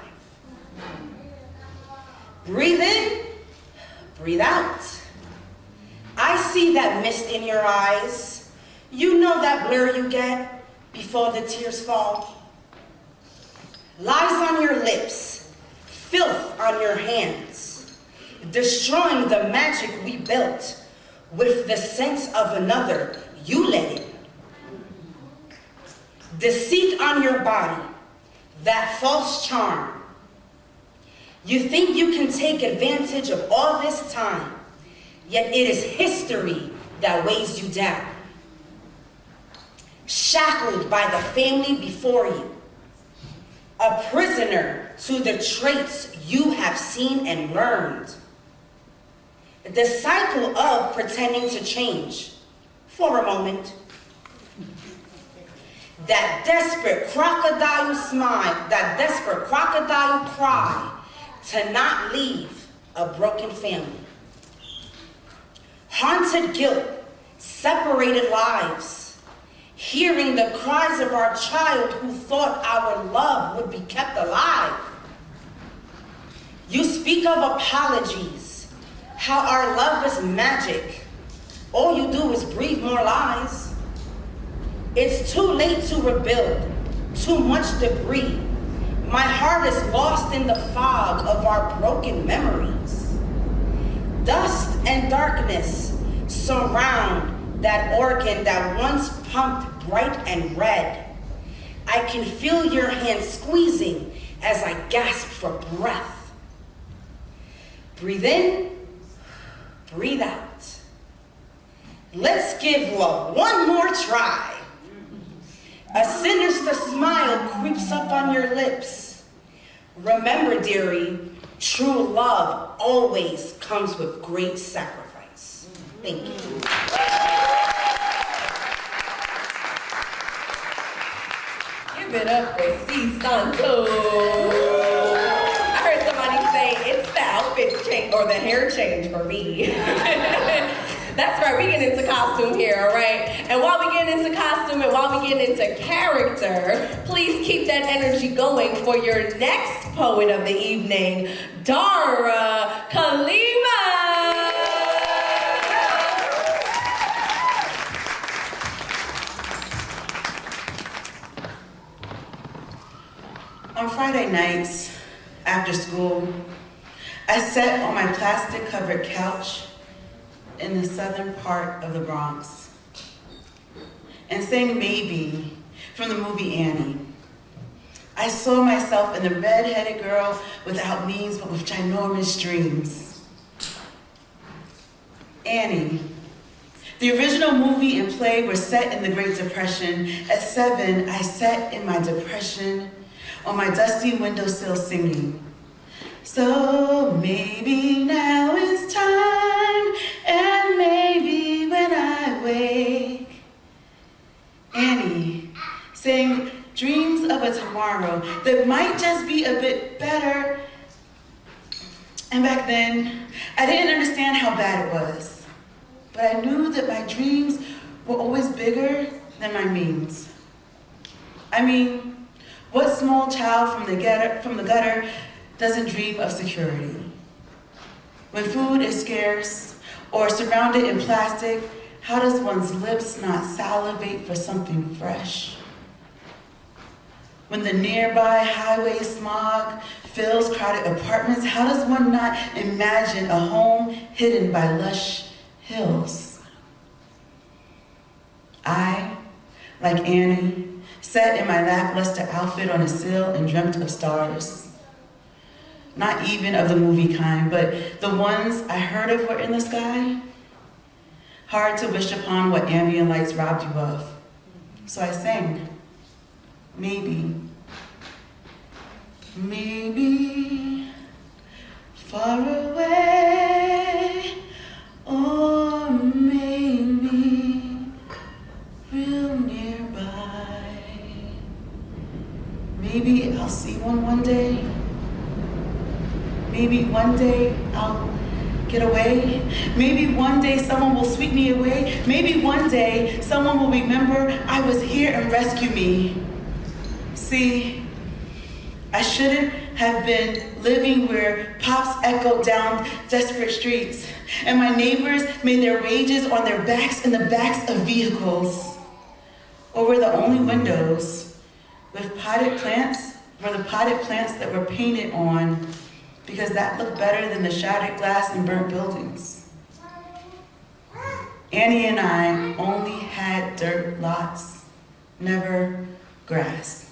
Speaker 9: Breathe in, breathe out. I see that mist in your eyes. You know that blur you get before the tears fall. Lies on your lips, filth on your hands, destroying the magic we built with the sense of another you let in. Deceit on your body, that false charm. You think you can take advantage of all this time, yet it is history that weighs you down. Shackled by the family before you, a prisoner to the traits you have seen and learned. The cycle of pretending to change for a moment. That desperate crocodile smile, that desperate crocodile cry to not leave a broken family. Haunted guilt, separated lives, hearing the cries of our child who thought our love would be kept alive. You speak of apologies, how our love is magic. All you do is breathe more lies. It's too late to rebuild, too much debris. My heart is lost in the fog of our broken memories. Dust and darkness surround that organ that once pumped bright and red. I can feel your hand squeezing as I gasp for breath. Breathe in, breathe out. Let's give love one more try. A sinister smile creeps up on your lips. Remember, dearie, true love always comes with great sacrifice. Thank you.
Speaker 2: Give it up for C. Santos. I heard somebody say it's the outfit change or the hair change for me. That's right, we get into costume here, all right? And while we get into costume and while we get into character, please keep that energy going for your next poet of the evening, Dara Kalima.
Speaker 7: On Friday nights, after school, I sat on my plastic-covered couch in the southern part of the Bronx and sang Maybe from the movie Annie. I saw myself in the red-headed girl without means but with ginormous dreams. Annie. The original movie and play were set in the Great Depression. At 7, I sat in my depression on my dusty windowsill singing. So maybe now is time, and maybe when I wake. Annie sang dreams of a tomorrow that might just be a bit better. And back then, I didn't understand how bad it was, but I knew that my dreams were always bigger than my means. I mean, what small child from the gutter doesn't dream of security? When food is scarce or surrounded in plastic, how does one's lips not salivate for something fresh? When the nearby highway smog fills crowded apartments, how does one not imagine a home hidden by lush hills? I, like Annie, sat in my lackluster outfit on a sill and dreamt of stars. Not even of the movie kind, but the ones I heard of were in the sky. Hard to wish upon what ambient lights robbed you of. So I sang, Maybe. Maybe far away, or maybe real nearby. Maybe I'll see one day. Maybe one day I'll get away. Maybe one day someone will sweep me away. Maybe one day someone will remember I was here and rescue me. See, I shouldn't have been living where pops echoed down desperate streets, and my neighbors made their wages on their backs in the backs of vehicles, or were the only windows with potted plants, were the potted plants that were painted on because that looked better than the shattered glass and burnt buildings. Annie and I only had dirt lots, never grass.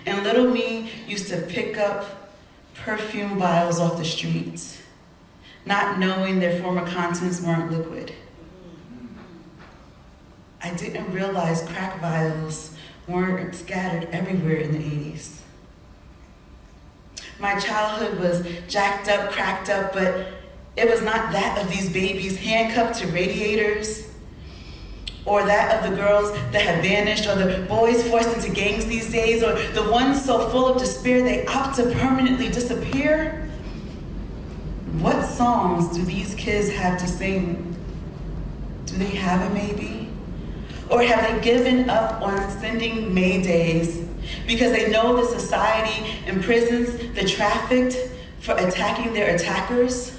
Speaker 7: And little me used to pick up perfume vials off the streets, not knowing their former contents weren't liquid. I didn't realize crack vials weren't scattered everywhere in the 80s. My childhood was jacked up, cracked up, but it was not that of these babies handcuffed to radiators, or that of the girls that have vanished, or the boys forced into gangs these days, or the ones so full of despair they opt to permanently disappear. What songs do these kids have to sing? Do they have a maybe? Or have they given up on sending Maydays because they know the society imprisons the trafficked for attacking their attackers?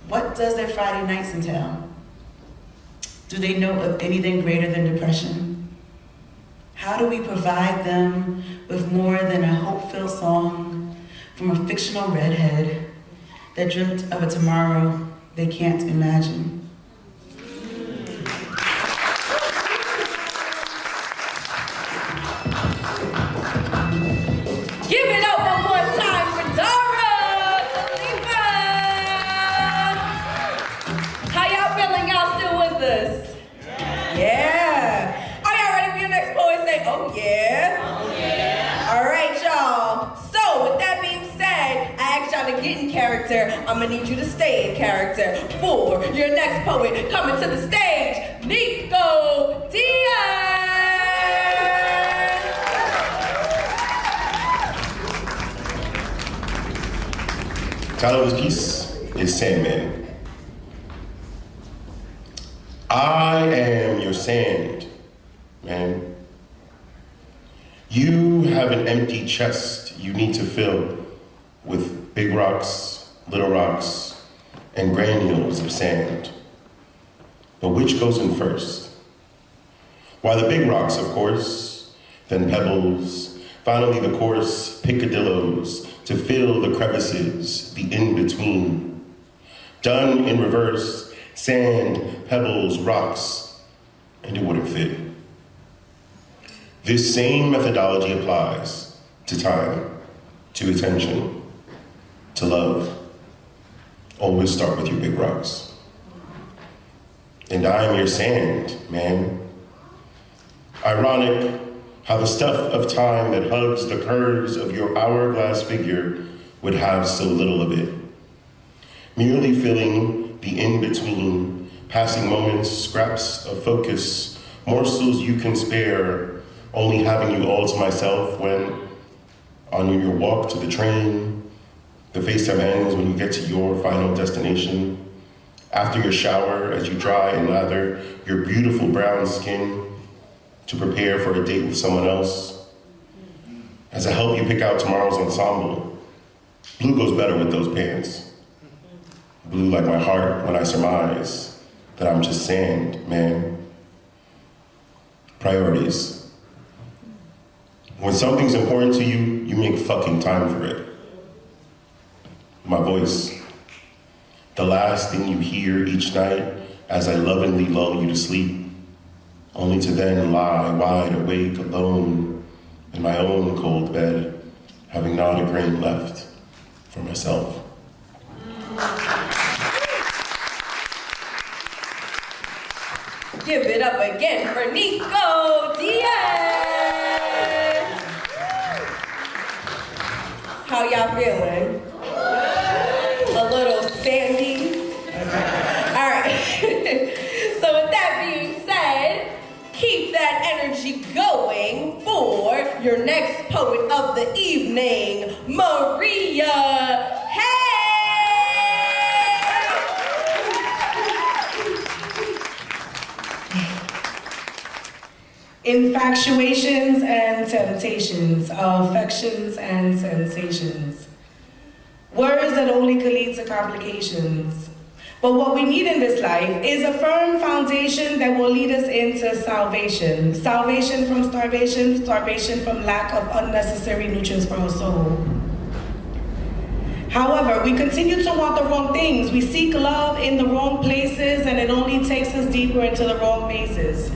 Speaker 7: What does their Friday nights entail? Do they know of anything greater than depression? How do we provide them with more than a hope-filled song from a fictional redhead that dreamt of a tomorrow they can't imagine?
Speaker 2: Give it up one more time for Dara Khalifa. How y'all feeling? Y'all still with us? Yeah. Are y'all ready for your next poet? Say, oh yeah. Oh yeah. All right, y'all. So with that being said, I asked y'all to get in character. I'm gonna need you to stay in character for your next poet coming to the stage, Nico Diaz.
Speaker 8: Title of his piece is Sandman. I am your sand, man. You have an empty chest you need to fill with big rocks, little rocks, and granules of sand. But which goes in first? Why, the big rocks, of course, then pebbles, finally the coarse picadillos to fill the crevices, the in-between. Done in reverse, sand, pebbles, rocks, and it wouldn't fit. This same methodology applies to time, to attention, to love. Always start with your big rocks. And I am your sand, man. Ironic how the stuff of time that hugs the curves of your hourglass figure would have so little of it. Merely filling the in-between, passing moments, scraps of focus, morsels you can spare, only having you all to myself when, on your walk to the train, the FaceTime ends when you get to your final destination, after your shower as you dry and lather your beautiful brown skin to prepare for a date with someone else, as I help you pick out tomorrow's ensemble. Blue goes better with those pants. Blue like my heart when I surmise that I'm just sand, man. Priorities. When something's important to you, you make fucking time for it. My voice. The last thing you hear each night as I lovingly lull you to sleep, only to then lie wide awake alone in my own cold bed, having not a grain left for myself.
Speaker 2: Give it up again for Nico Diaz. How y'all feeling? A little sandy? All right. So with that being said, keep that energy going for your next poet of the evening, Maria.
Speaker 6: Infatuations and temptations, affections and sensations. Words that only could lead to complications. But what we need in this life is a firm foundation that will lead us into salvation. Salvation from starvation, starvation from lack of unnecessary nutrients for our soul. However, we continue to want the wrong things. We seek love in the wrong places, and it only takes us deeper into the wrong mazes.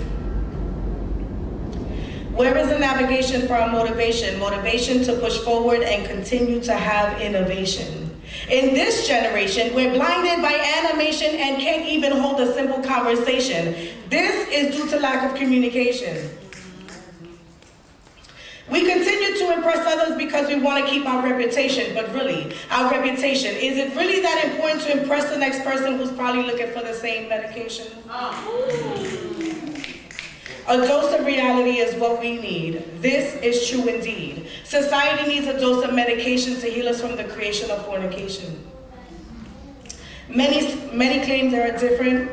Speaker 6: Where is the navigation for our motivation? Motivation to push forward and continue to have innovation. In this generation, we're blinded by animation and can't even hold a simple conversation. This is due to lack of communication. We continue to impress others because we want to keep our reputation, but really, our reputation, is it really that important to impress the next person who's probably looking for the same medication? A dose of reality is what we need. This is true indeed. Society needs a dose of medication to heal us from the creation of fornication. Many claim they are different.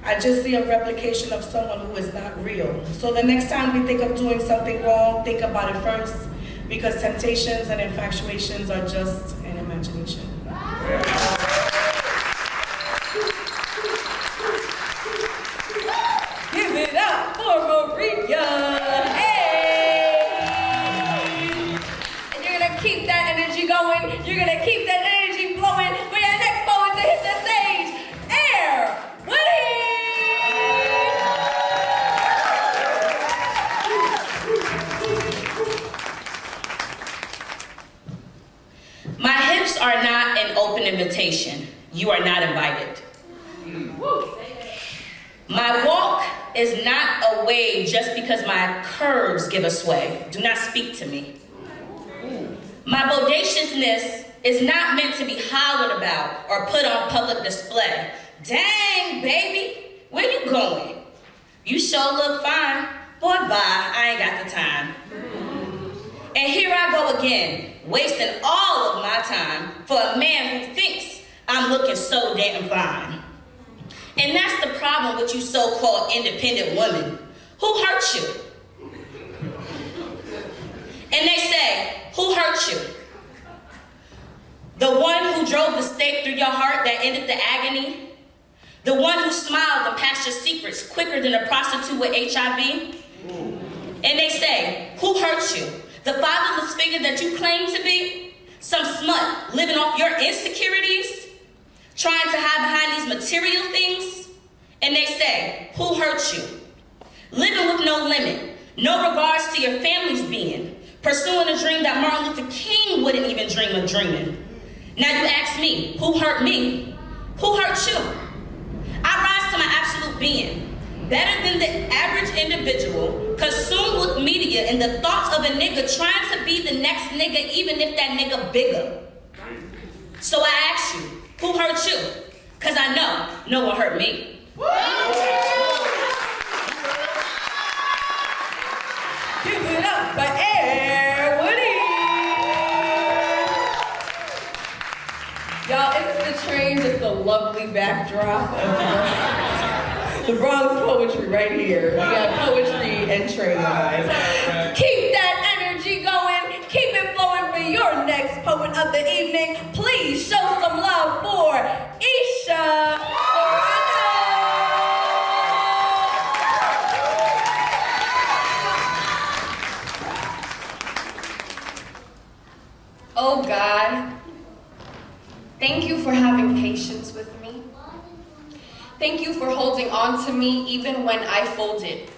Speaker 6: I just see a replication of someone who is not real. So the next time we think of doing something wrong, think about it first, because temptations and infatuations are just an imagination.
Speaker 2: Give it up for Maria. Hey! And you're gonna keep that energy going. You're gonna keep that energy flowing for your next poet to hit the stage. Air Woody!
Speaker 5: My hips are not an open invitation. You are not invited. My walk is not a wave just because my curves give a sway. Do not speak to me. My bodaciousness is not meant to be hollered about or put on public display. Dang, baby, where you going? You sure look fine. Boy, bye, I ain't got the time. And here I go again, wasting all of my time for a man who thinks I'm looking so damn fine. And that's the problem with you so-called independent women. Who hurt you? And they say, who hurt you? The one who drove the stake through your heart that ended the agony? The one who smiled and passed your secrets quicker than a prostitute with HIV? And they say, who hurt you? The fatherless figure that you claim to be? Some smut living off your insecurities? Trying to hide behind these material things? And they say, who hurt you? Living with no limit, no regards to your family's being, pursuing a dream that Martin Luther King wouldn't even dream of dreaming. Now you ask me, who hurt me? Who hurt you? I rise to my absolute being, better than the average individual, consumed with media and the thoughts of a nigga trying to be the next nigga even if that nigga bigger. So I ask you, who hurt you? Cause I know no one hurt me.
Speaker 2: Give it up for Air Woody! Y'all, isn't the train just a lovely backdrop of the Bronx poetry right here? We got poetry and train lines. Keep that energy going. Keep it flowing for your next poet of the evening. Please show some love for Isha.
Speaker 4: Oh God, thank you for having patience with me. Thank you for holding on to me even when I folded,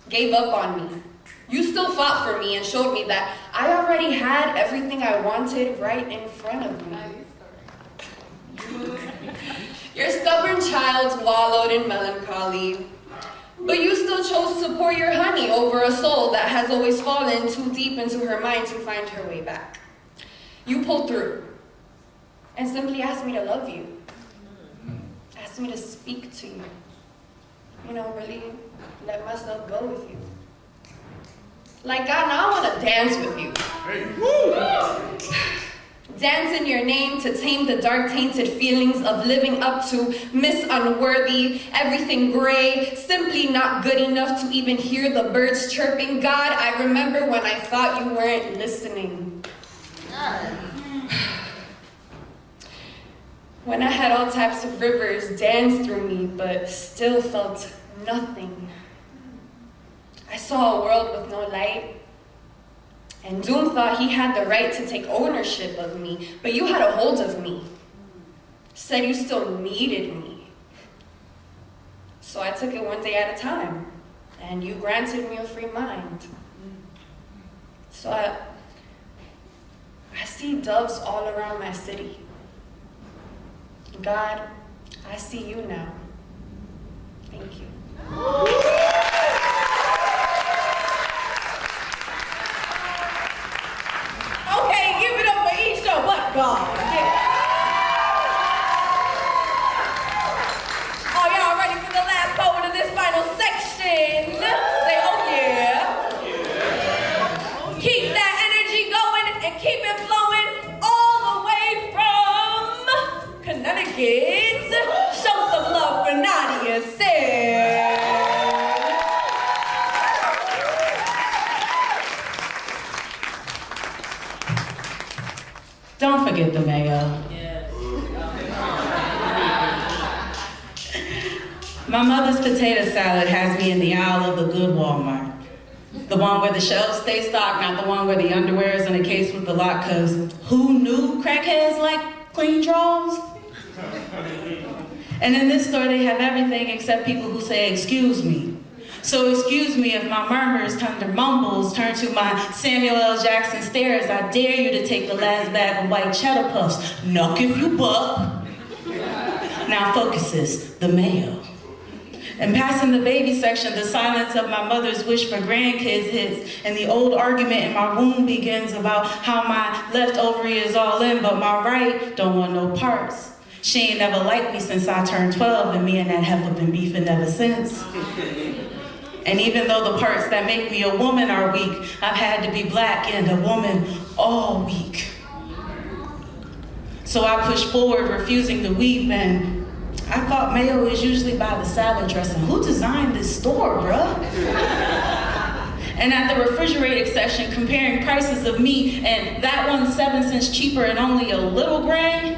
Speaker 4: gave up on me. You still fought for me and showed me that I already had everything I wanted right in front of me. Your stubborn child wallowed in melancholy, but you still chose to pour your honey over a soul that has always fallen too deep into her mind to find her way back. You pulled through and simply asked me to love you. Asked me to speak to you. You know, really let myself go with you. Like, God, now I want to dance with you. Dance in your name to tame the dark tainted feelings of living up to Miss Unworthy, everything gray, simply not good enough to even hear the birds chirping. God, I remember when I thought you weren't listening. When I had all types of rivers dance through me, but still felt nothing. I saw a world with no light. And Doom thought he had the right to take ownership of me, but you had a hold of me. Said you still needed me. So I took it one day at a time, and you granted me a free mind. So I see doves all around my city. God, I see you now. Thank you.
Speaker 2: Okay, give it up for each show, but God. Yes. Are y'all ready for the last poet of this final section? Say, oh yeah. Keep that energy going and keep it flowing all the way from Connecticut. Show some love for Nadia Sam.
Speaker 7: Don't forget the mayo. My mother's potato salad has me in the aisle of the good Walmart. The one where the shelves stay stocked, not the one where the underwear is in a case with the lock, cause who knew crackheads like clean drawers? And in this store they have everything except people who say, excuse me. So excuse me if my murmurs turn to mumbles, turn to my Samuel L. Jackson stares. I dare you to take the last bag of white cheddar puffs. Knuck if you buck. Now focuses the mayo. And passing the baby section, the silence of my mother's wish for grandkids hits, and the old argument in my womb begins about how my left ovary is all in, but my right don't want no parts. She ain't never liked me since I turned 12, and me and that heifer been beefing ever since. And even though the parts that make me a woman are weak, I've had to be black and a woman all week. So I pushed forward, refusing to weep, and I thought mayo is usually by the salad dressing. Who designed this store, bruh? And at the refrigerated section, comparing prices of meat, and that one's 7 cents cheaper and only a little gray.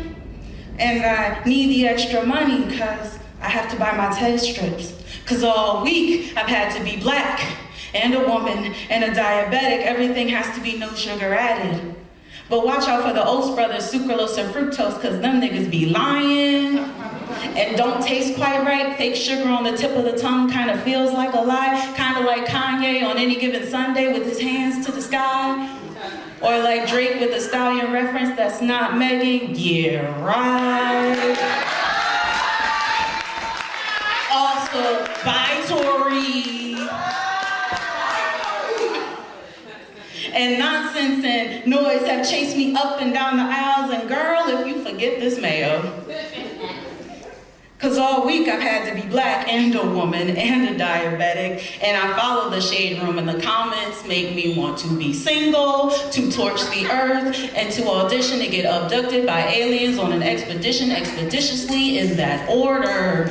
Speaker 7: And I need the extra money because I have to buy my test strips. Cause all week I've had to be black and a woman and a diabetic. Everything has to be no sugar added. But watch out for the Oates brothers, sucralose and fructose, cause them niggas be lying and don't taste quite right. Fake sugar on the tip of the tongue kind of feels like a lie. Kind of like Kanye on Any Given Sunday with his hands to the sky. Or like Drake with a stallion reference that's not Megan. Yeah, right. Also, bye, Tori. And nonsense and noise have chased me up and down the aisles. And girl, if you forget this mayo. Cause all week I've had to be black and a woman and a diabetic. And I follow the shade room and the comments make me want to be single, to torch the earth, and to audition to get abducted by aliens on an expedition expeditiously in that order.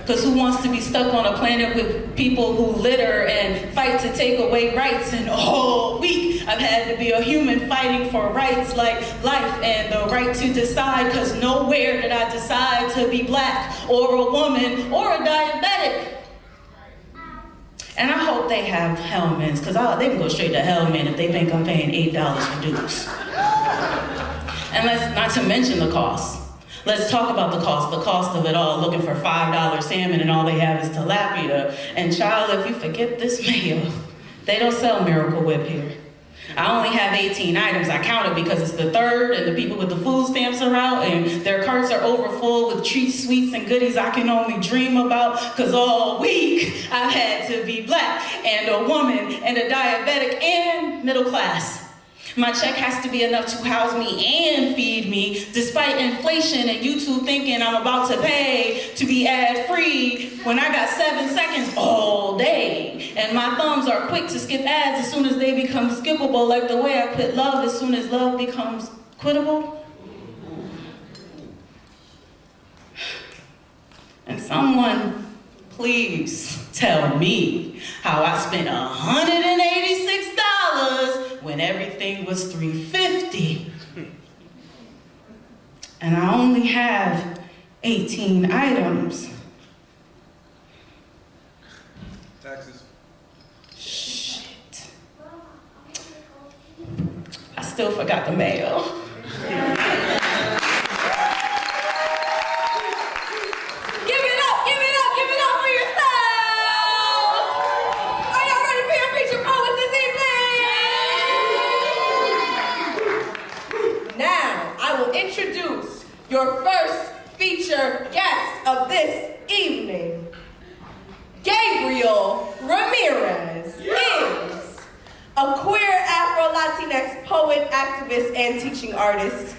Speaker 7: Because who wants to be stuck on a planet with people who litter and fight to take away rights? And all week I've had to be a human fighting for rights like life and the right to decide. Because nowhere did I decide to be black or a woman or a diabetic. And I hope they have Hellmans, because they can go straight to Hellman if they think I'm paying $8 for dues. And let's not to mention the cost. Let's talk about the cost of it all, looking for $5 salmon and all they have is tilapia. And child, if you forget this mayo, they don't sell Miracle Whip here. I only have 18 items. I counted because it's the 3rd and the people with the food stamps are out and their carts are overfull with treats, sweets, and goodies I can only dream about. Because all week I've had to be black and a woman and a diabetic and middle class. My check has to be enough to house me and feed me, despite inflation and YouTube thinking I'm about to pay to be ad-free when I got 7 seconds all day. And my thumbs are quick to skip ads as soon as they become skippable, like the way I quit love as soon as love becomes quittable. And someone, please tell me how I spent $186 when everything was $350. And I only have 18 items.
Speaker 10: Taxes.
Speaker 7: Shit. I still forgot the mail.
Speaker 2: Introduce your first feature guest of this evening. Gabriel Ramirez is a queer Afro-Latinx poet, activist, and teaching artist.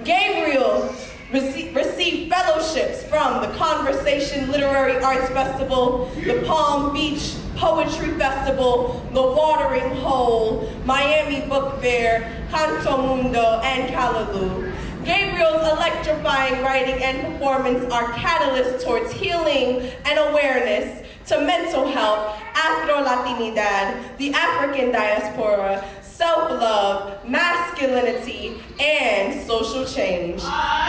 Speaker 2: Gabriel received fellowships from the Conversation Literary Arts Festival, the Palm Beach Poetry Festival, the Watering Hole, Miami Book Fair, Canto Mundo, and Callaloo. Gabriel's electrifying writing and performance are catalysts towards healing and awareness to mental health, Afro-Latinidad, the African diaspora, self-love, masculinity, and social change.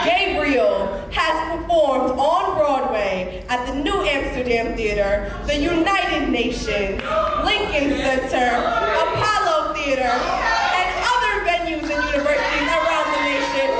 Speaker 2: Gabriel has performed on Broadway at the New Amsterdam Theater, the United Nations, Lincoln Center, Apollo Theater, and other venues and universities around the nation.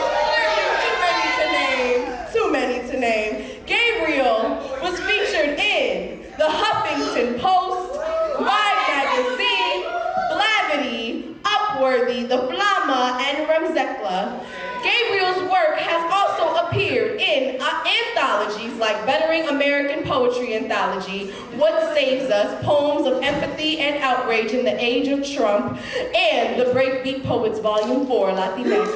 Speaker 2: Too many to name. Gabriel was featured in the Huffington Post, Vibe Magazine, Blavity, Upworthy, The Flama, and Remzekla. Gabriel's work has also appeared in anthologies like Bettering American Poetry Anthology, What Saves Us, Poems of Empathy and Outrage in the Age of Trump, and the Breakbeat Poets Volume 4, Latinx.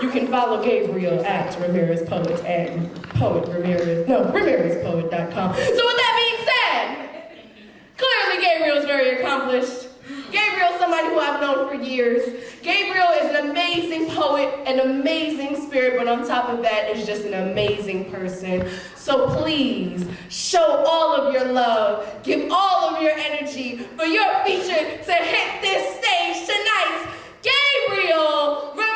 Speaker 2: You can follow Gabriel at Ramirez Poets and RamirezPoet.com. So with that being said, clearly Gabriel's very accomplished. Gabriel's somebody who I've known for years. Gabriel is an amazing poet, an amazing spirit, but on top of that is just an amazing person. So please, show all of your love, give all of your energy for your feature to hit this stage tonight, Gabriel Ramirez!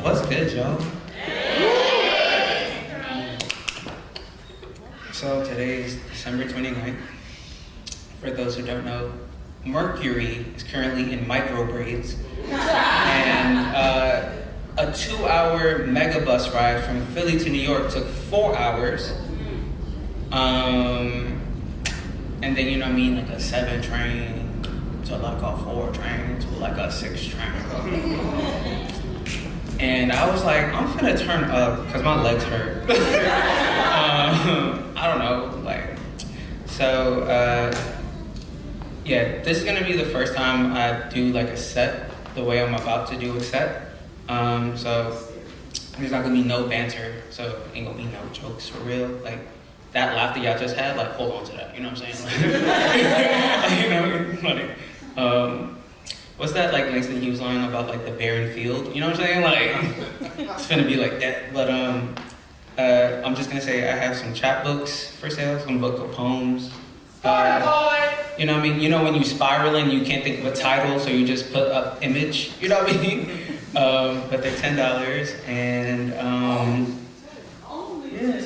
Speaker 10: What's good, y'all? So today's December 29th. For those who don't know, Mercury is currently in micro braids. And a 2-hour megabus ride from Philly to New York took 4 hours. And then, you know what I mean, like a 7 train to like a 4 train to like a 6 train. And I was like, I'm finna turn up because my legs hurt. I don't know, like, so, yeah, this is gonna be the first time I do like a set the way I'm about to do a set. So there's not gonna be no banter, so ain't gonna be no jokes for real. Like, that laughter y'all just had, like, hold on to that, you know what I'm saying? Like, you know, what's that, like, Langston Hughes line about, like, the barren field? You know what I'm saying? Like, it's finna be like that. But, I'm just gonna say I have some chapbooks for sale, some book of poems. You know what I mean? You know when you spiraling, you can't think of a title, so you just put up image, you know what I mean? But they're $10, and, yes,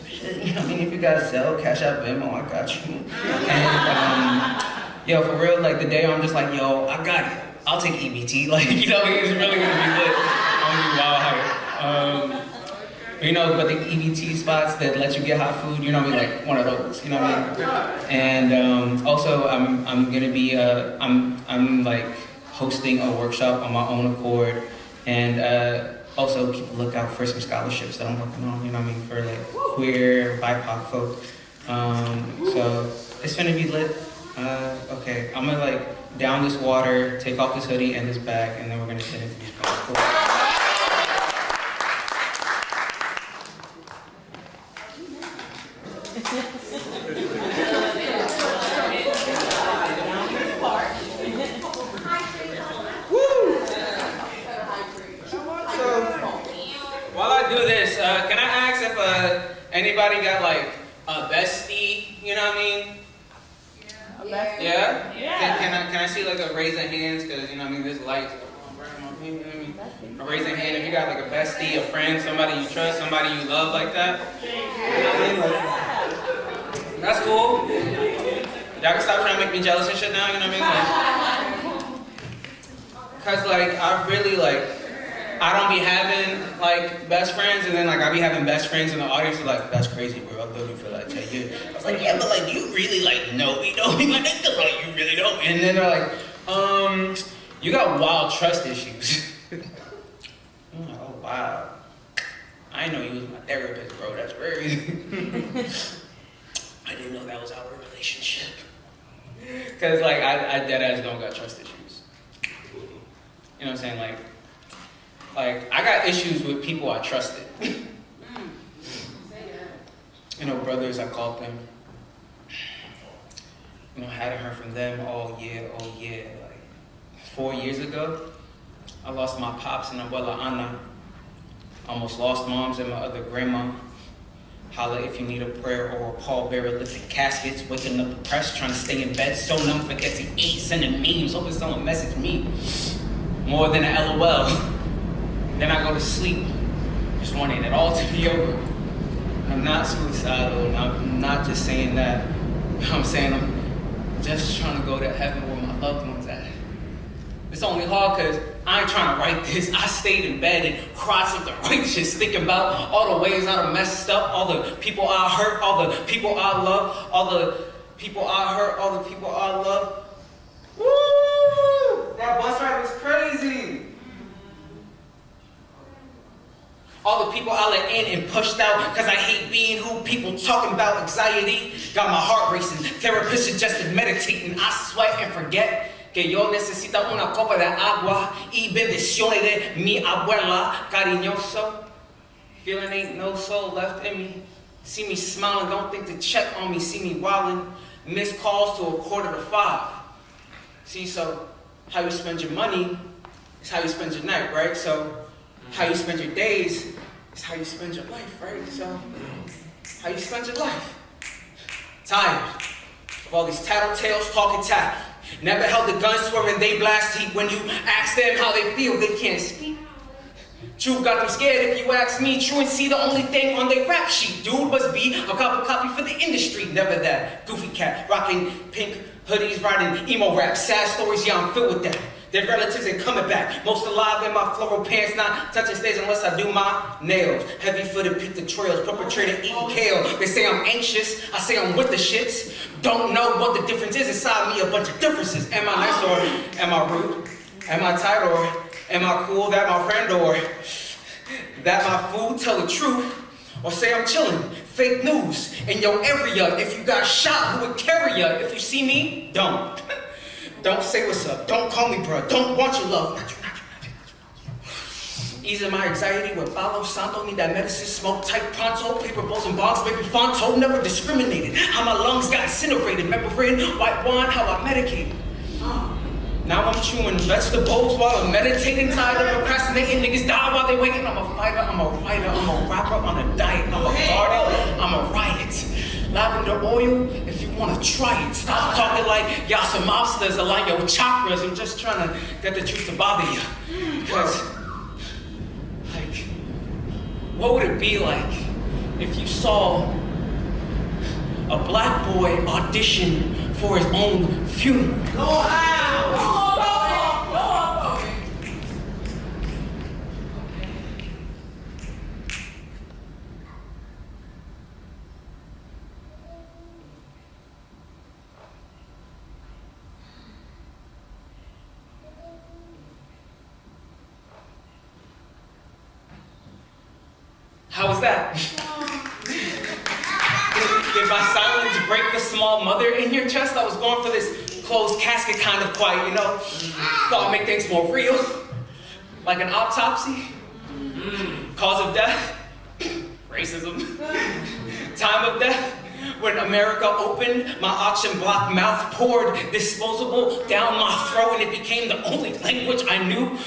Speaker 10: shit, you know what I mean? If you guys sell, Cash App, Venmo, I got you. And, yo, for real, like, the day I'm just like, yo, I got it. I'll take EBT. Like, you know, it's really gonna be lit. I'm gonna be wild hype. You know, but the EBT spots that let you get hot food, you know, like one of those, you know what I mean? And also, I'm gonna be, I'm like hosting a workshop on my own accord And also keep a lookout for some scholarships that I'm working on, you know what I mean, for like queer, BIPOC folk. So it's gonna be lit. Okay, I'm gonna like down this water, take off this hoodie and this bag, and then we're gonna get into these poems. Cool. While I do this, can I ask if anybody got like a bestie? You know what I mean? Yeah. Can I see like a raise of hands? Cause you know what I mean. There's lights. You know what I mean? A raise of hand if you got like a bestie, a friend, somebody you trust, somebody you love like that. You know what I mean? Like, that's cool. Y'all can stop trying to make me jealous and shit now. You know what I mean? Like, cause like I really like. I don't be having like best friends, and then like I be having best friends in the audience who like, that's crazy, bro. I've known you for like 10 years. I was like, yeah, but like you really like know me, know me, like you really know me. And then they're like, you got wild trust issues. I'm like, oh wow. I didn't know you was my therapist, bro. That's crazy. I didn't know that was our relationship. Cause like I dead ass don't got trust issues. You know what I'm saying? Like I got issues with people I trusted. You know, brothers, I called them. You know, hadn't heard from them all year. Like 4 years ago, I lost my pops and abuela Ana. Almost lost moms and my other grandma. Holla if you need a prayer or a pallbearer lifting caskets, waking up depressed, trying to stay in bed, so numb, forget to eat, sending memes, hoping someone message me. More than an LOL. Then I go to sleep, just wanting it all to be over. I'm not suicidal, and I'm not just saying that. I'm saying I'm just trying to go to heaven where my loved ones at. It's only hard because I ain't trying to write this. I stayed in bed and cried something righteous, thinking about all the ways I done messed up, all the people I hurt, all the people I love, all the people I hurt, all the people I love. Woo! That bus ride was crazy. All the people I let in and pushed out because I hate being who people talking about. Anxiety got my heart racing. Therapist suggested meditating. I sweat and forget que yo necesito una copa de agua y bendiciones de mi abuela cariñoso. Feeling ain't no soul left in me. See me smiling, don't think to check on me. See me wildin', missed calls to 4:45. See, so how you spend your money is how you spend your night, right? So how you spend your days is how you spend your life, right? So, how you spend your life? Tired of all these tattletales talking tacky. Never held a gun swearing they blast heat. When you ask them how they feel, they can't speak. Truth got them scared if you ask me. Truancy the only thing on their rap sheet. Dude must be a copy for the industry. Never that. Goofy cat, rocking pink hoodies, writing emo rap. Sad stories, yeah, I'm filled with that. Their relatives ain't coming back. Most alive in my floral pants, not touching stage unless I do my nails. Heavy-footed, pick the trails, perpetrator eating kale. They say I'm anxious, I say I'm with the shits. Don't know what the difference is inside me, a bunch of differences. Am I nice or am I rude? Am I tight or am I cool? That my friend or that my food? Tell the truth or say I'm chilling. Fake news in your area. If you got shot, who would carry ya? If you see me, don't. Don't say what's up. Don't call me bruh. Don't want your love. Not you. Easing my anxiety with Palo Santo. Need that medicine. Smoke tight pronto. Paper bowls and box. Baby Fonto. Never discriminated. How my lungs got incinerated. Remembering white wine. How I medicated. Now I'm chewing vegetables while I'm meditating. Tired of procrastinating. Niggas die while they waiting. I'm a fighter. I'm a writer. I'm a rapper on a diet. I'm a garden. I'm a riot. Lavender oil, if you want to try it. Stop talking like y'all some mobsters or like your chakras. I'm just trying to get the truth to bother you. Because, like, what would it be like if you saw a black boy audition for his own funeral? How was that? Did my silence break the small mother in your chest? I was going for this closed casket kind of quiet, you know? Thought I'd make things more real. Like an autopsy. Cause of death. Racism. Time of death. When America opened, my auction block mouth poured disposable down my throat and it became the only language I knew.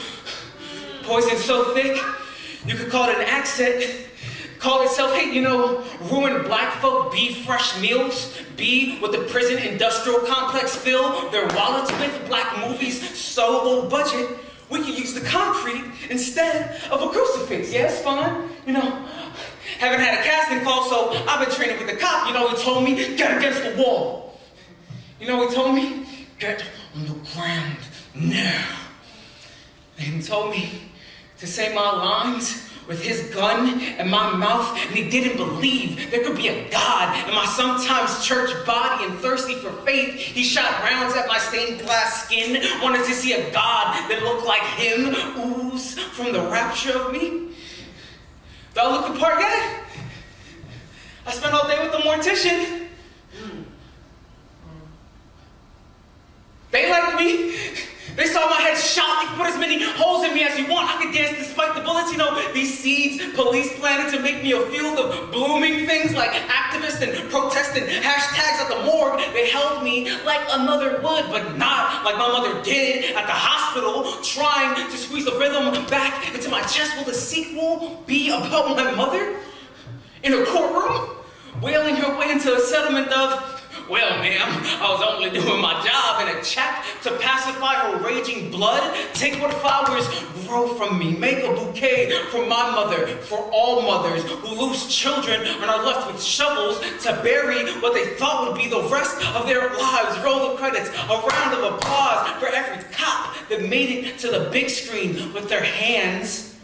Speaker 10: Poison so thick, you could call it an accent. Call it self-hate, you know, ruin black folk be fresh meals, be what the prison industrial complex fill their wallets with, black movies so low budget, we could use the concrete instead of a crucifix. Yeah, it's fine, you know. Haven't had a casting call, so I've been training with the cop. You know, he told me, get against the wall. You know, he told me, get on the ground now. And he told me to say my lines with his gun in my mouth, and he didn't believe there could be a God in my sometimes church body, and thirsty for faith, he shot rounds at my stained glass skin, wanted to see a God that looked like him ooze from the rapture of me. Do I look the part yet? I spent all day with the mortician. They liked me. They saw my head shot. You can put as many holes in me as you want. I could dance despite the bullets. You know, these seeds police planted to make me a field of blooming things like activists and protesting hashtags at the morgue. They held me like a mother would, but not like my mother did at the hospital, trying to squeeze the rhythm back into my chest. Will the sequel be about my mother? In a courtroom, wailing her way into a settlement of, well, ma'am, I was only doing my job, and a check to pacify her raging blood. Take what flowers grow from me. Make a bouquet for my mother, for all mothers who lose children and are left with shovels to bury what they thought would be the rest of their lives. Roll the credits. A round of applause for every cop that made it to the big screen with their hands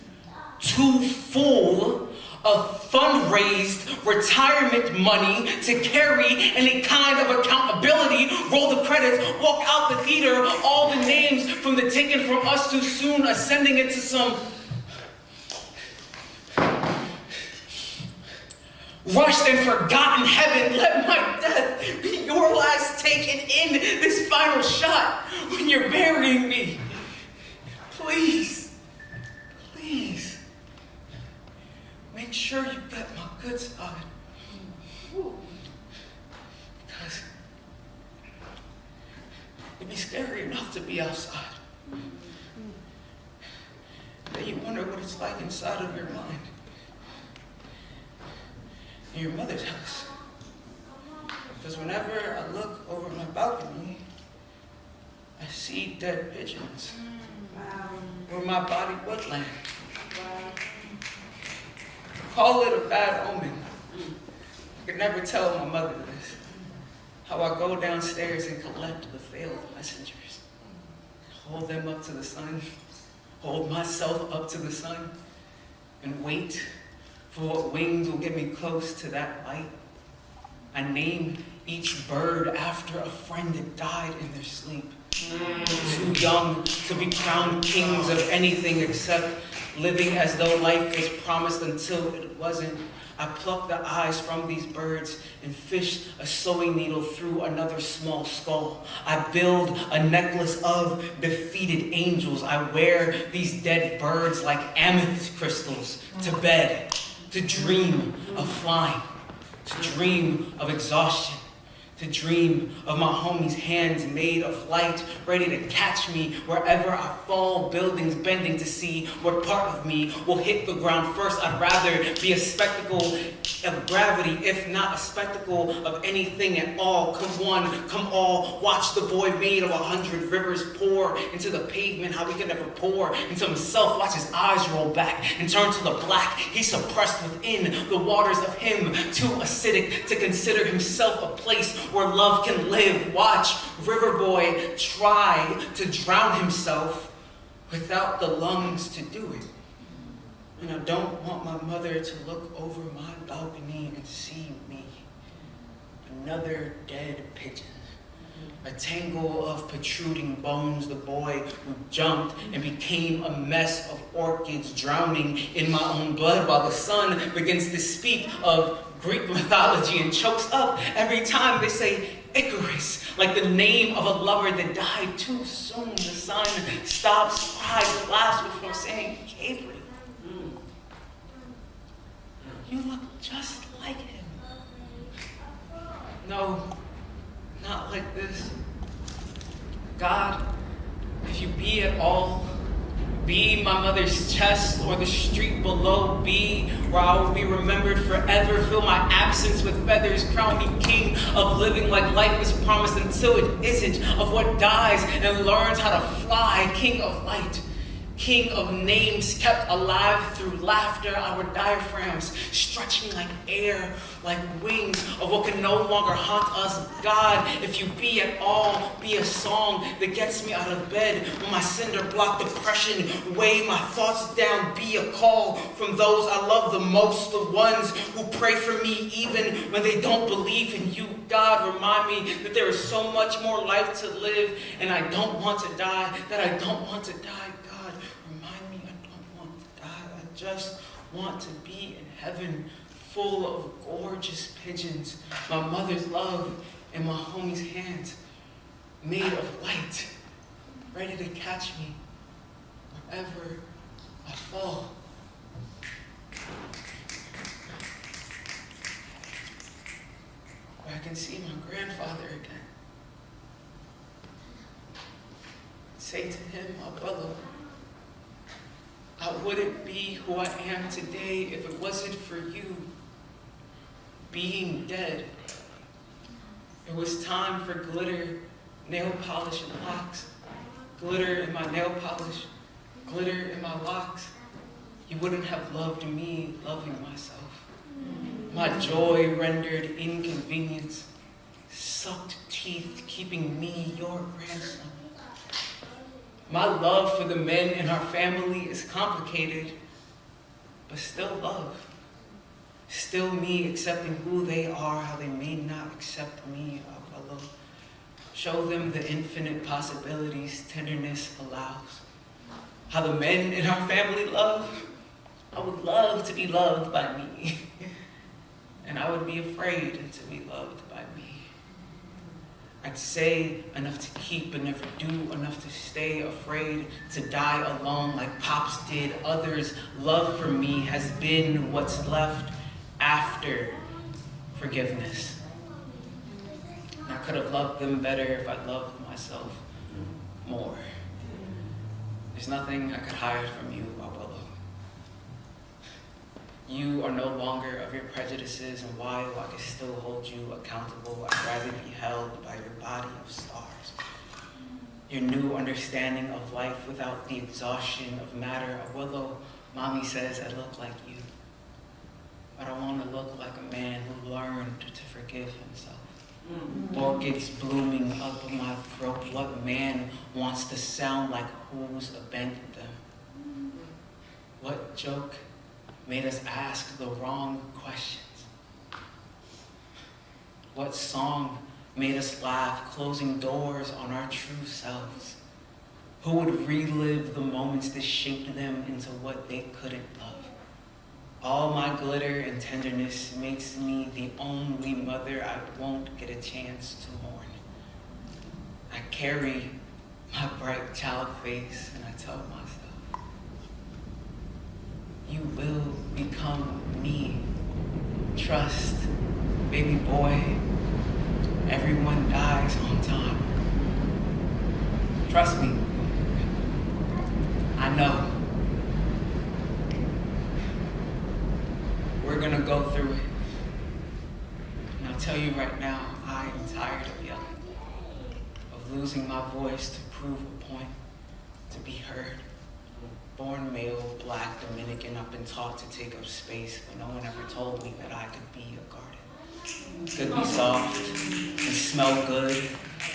Speaker 10: too full of fundraised retirement money to carry any kind of accountability. Roll the credits, walk out the theater, all the names from the taken from us too soon, ascending into some rushed and forgotten heaven. Let my death be your last taken in this final shot when you're burying me. Please, please. Make sure you get my good side. Because it'd be scary enough to be outside. Then you wonder what it's like inside of your mind. In your mother's house. Because whenever I look over my balcony, I see dead pigeons. Where my body would land. Call it a bad omen. I could never tell my mother this. How I go downstairs and collect the failed messengers. Hold them up to the sun. Hold myself up to the sun. And wait for what wings will get me close to that light. I name each bird after a friend that died in their sleep. Too young to be crowned kings of anything except living as though life was promised until it wasn't. I pluck the eyes from these birds and fish a sewing needle through another small skull. I build a necklace of defeated angels. I wear these dead birds like amethyst crystals to bed, to dream of flying, to dream of exhaustion, to dream of my homie's hands made of light, ready to catch me wherever I fall, buildings bending to see what part of me will hit the ground first. I'd rather be a spectacle of gravity, if not a spectacle of anything at all. Come one, come all, watch the void made of 100 rivers pour into the pavement, how he could never pour into himself. Watch his eyes roll back and turn to the black. He's suppressed within the waters of him, too acidic to consider himself a place where love can live. Watch River Boy try to drown himself without the lungs to do it. And I don't want my mother to look over my balcony and see me, another dead pigeon, A tangle of protruding bones, the boy who jumped and became a mess of orchids, drowning in my own blood while the sun begins to speak of Greek mythology and chokes up every time they say Icarus, like the name of a lover that died too soon. The sun stops, cries, laughs before saying Gabriel. You look just like him. No, not like this. God, if you be at all, be my mother's chest or the street below, be where I will be remembered forever. Fill my absence with feathers, crown me king of living like life is promised until it isn't, of what dies and learns how to fly, king of light. King of names kept alive through laughter, our diaphragms stretching like air, like wings of what can no longer haunt us. God, if you be at all, be a song that gets me out of bed when my cinder block depression, weigh my thoughts down, be a call from those I love the most, the ones who pray for me even when they don't believe in you. God, remind me that there is so much more life to live and I don't want to die, that I don't want to die. Just want to be in heaven full of gorgeous pigeons, my mother's love in my homie's hands, made of light, ready to catch me wherever I fall. Where I can see my grandfather again. Say to him, Abuelo, I wouldn't be who I am today if it wasn't for you being dead. It was time for glitter, nail polish, and locks. Glitter in my nail polish, glitter in my locks. You wouldn't have loved me loving myself. My joy rendered inconvenience, sucked teeth keeping me your grandson. My love for the men in our family is complicated, but still love. Still me accepting who they are, how they may not accept me. Abuelo. Show them the infinite possibilities tenderness allows. How the men in our family love. I would love to be loved by me. And I would be afraid to be loved by me. I'd say enough to keep but never do enough to stay, afraid to die alone like Pops did. Others' love for me has been what's left after forgiveness. And I could have loved them better if I loved myself more. There's nothing I could hide from you, Abuelo. You are no longer of your prejudices, and while I can still hold you accountable, I'd rather be held by your body of stars. Your new understanding of life without the exhaustion of matter. Abuelo, Mommy says I look like you, but I want to look like a man who learned to forgive himself. Orchids blooming up in my throat. What man wants to sound like who's abandoned them? What joke made us ask the wrong questions? What song made us laugh, closing doors on our true selves? Who would relive the moments that shaped them into what they couldn't love? All my glitter and tenderness makes me the only mother I won't get a chance to mourn. I carry my bright child face and I tell myself, you will become me. Trust, baby boy. Everyone dies on time. Trust me. I know. We're gonna go through it. And I'll tell you right now, I am tired of yelling, of losing my voice to prove a point, to be heard. Born male, black, Dominican, I've been taught to take up space, but no one ever told me that I could be a garden. Could be soft and smell good,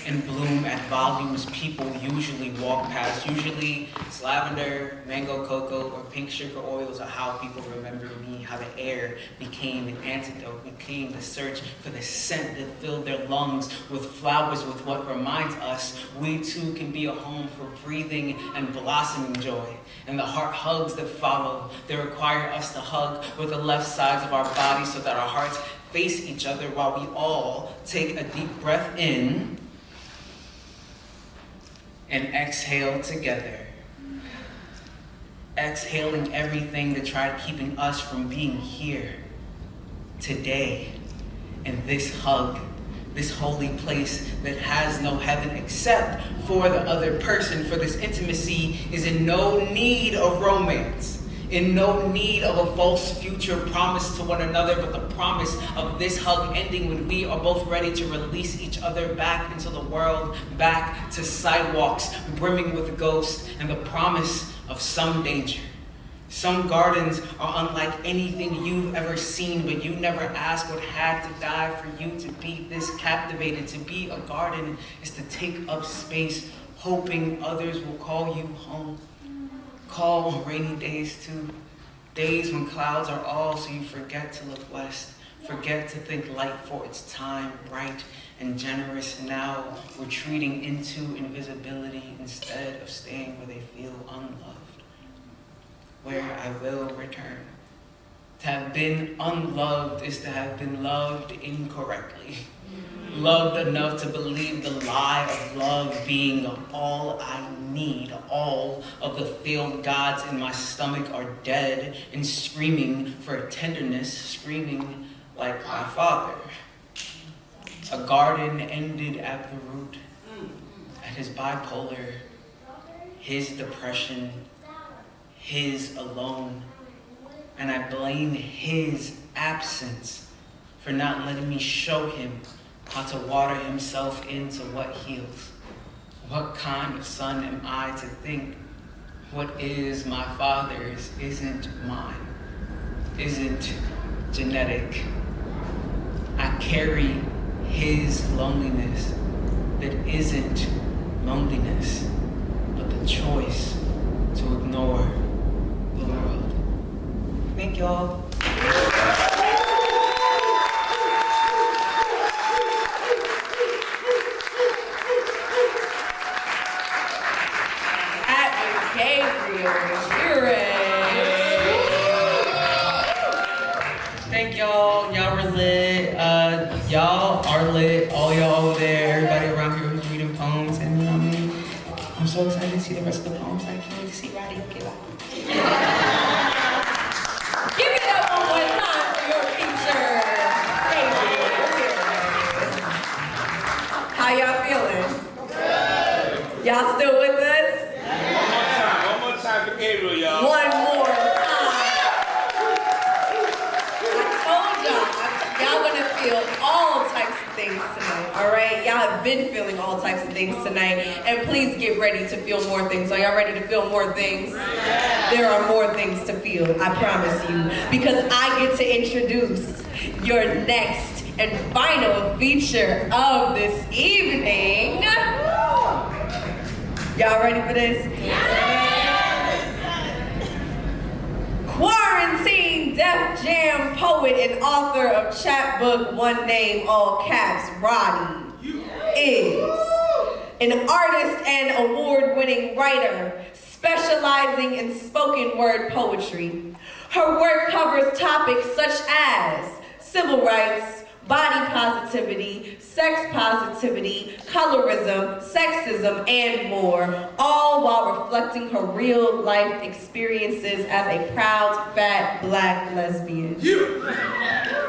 Speaker 10: in bloom at volumes people usually walk past. Usually it's lavender, mango cocoa, or pink sugar oils are how people remember me, how the air became an antidote, became the search for the scent that filled their lungs with flowers, with what reminds us we too can be a home for breathing and blossoming joy. And the heart hugs that follow, they require us to hug with the left sides of our bodies so that our hearts face each other while we all take a deep breath in and exhale together. Exhaling everything that tried keeping us from being here today in this hug, this holy place that has no heaven except for the other person. For this intimacy is in no need of romance, in no need of a false future promise to one another, but the promise of this hug ending when we are both ready to release each other back into the world, back to sidewalks brimming with ghosts, and the promise of some danger. Some gardens are unlike anything you've ever seen, but you never asked what had to die for you to be this captivated. To be a garden is to take up space, hoping others will call you home. Call on rainy days too, days when clouds are all, so you forget to look west, forget to think light for its time, bright and generous. Now retreating into invisibility instead of staying where they feel unloved. Where I will return. To have been unloved is to have been loved incorrectly. Loved enough to believe the lie of love being all I need. All of the failed gods in my stomach are dead and screaming for tenderness, screaming like my father. A garden ended at the root, at his bipolar, his depression, his alone, and I blame his absence for not letting me show him how to water himself into what heals. What kind of son am I to think what is my father's isn't mine, isn't genetic? I carry his loneliness that isn't loneliness, but the choice to ignore the world. Thank y'all.
Speaker 2: That was Gabriel.
Speaker 10: Thank y'all. Y'all were lit. Y'all are lit. All y'all over there. Everybody around here who's reading poems. And you know what I mean? I'm so excited to see the rest of the poems. I can't wait to see Roddy. Okay, bye.
Speaker 2: Give it up one more time for your feature. How y'all feeling? Y'all still with us?
Speaker 11: One more time for Gabriel, y'all.
Speaker 2: One more time. I told y'all gonna feel all types of things tonight, all right? Y'all have been feeling all types of things tonight, and please get ready to feel more things. Are y'all ready to feel more things? There are more things to feel, I promise you, because I get to introduce your next and final feature of this evening. Y'all ready for this? Quarantine Def Jam poet and author of chapbook One Name, All Caps, Roddy is an artist and award-winning writer specializing in spoken word poetry. Her work covers topics such as civil rights, body positivity, sex positivity, colorism, sexism, and more, all while reflecting her real life experiences as a proud, fat, black lesbian.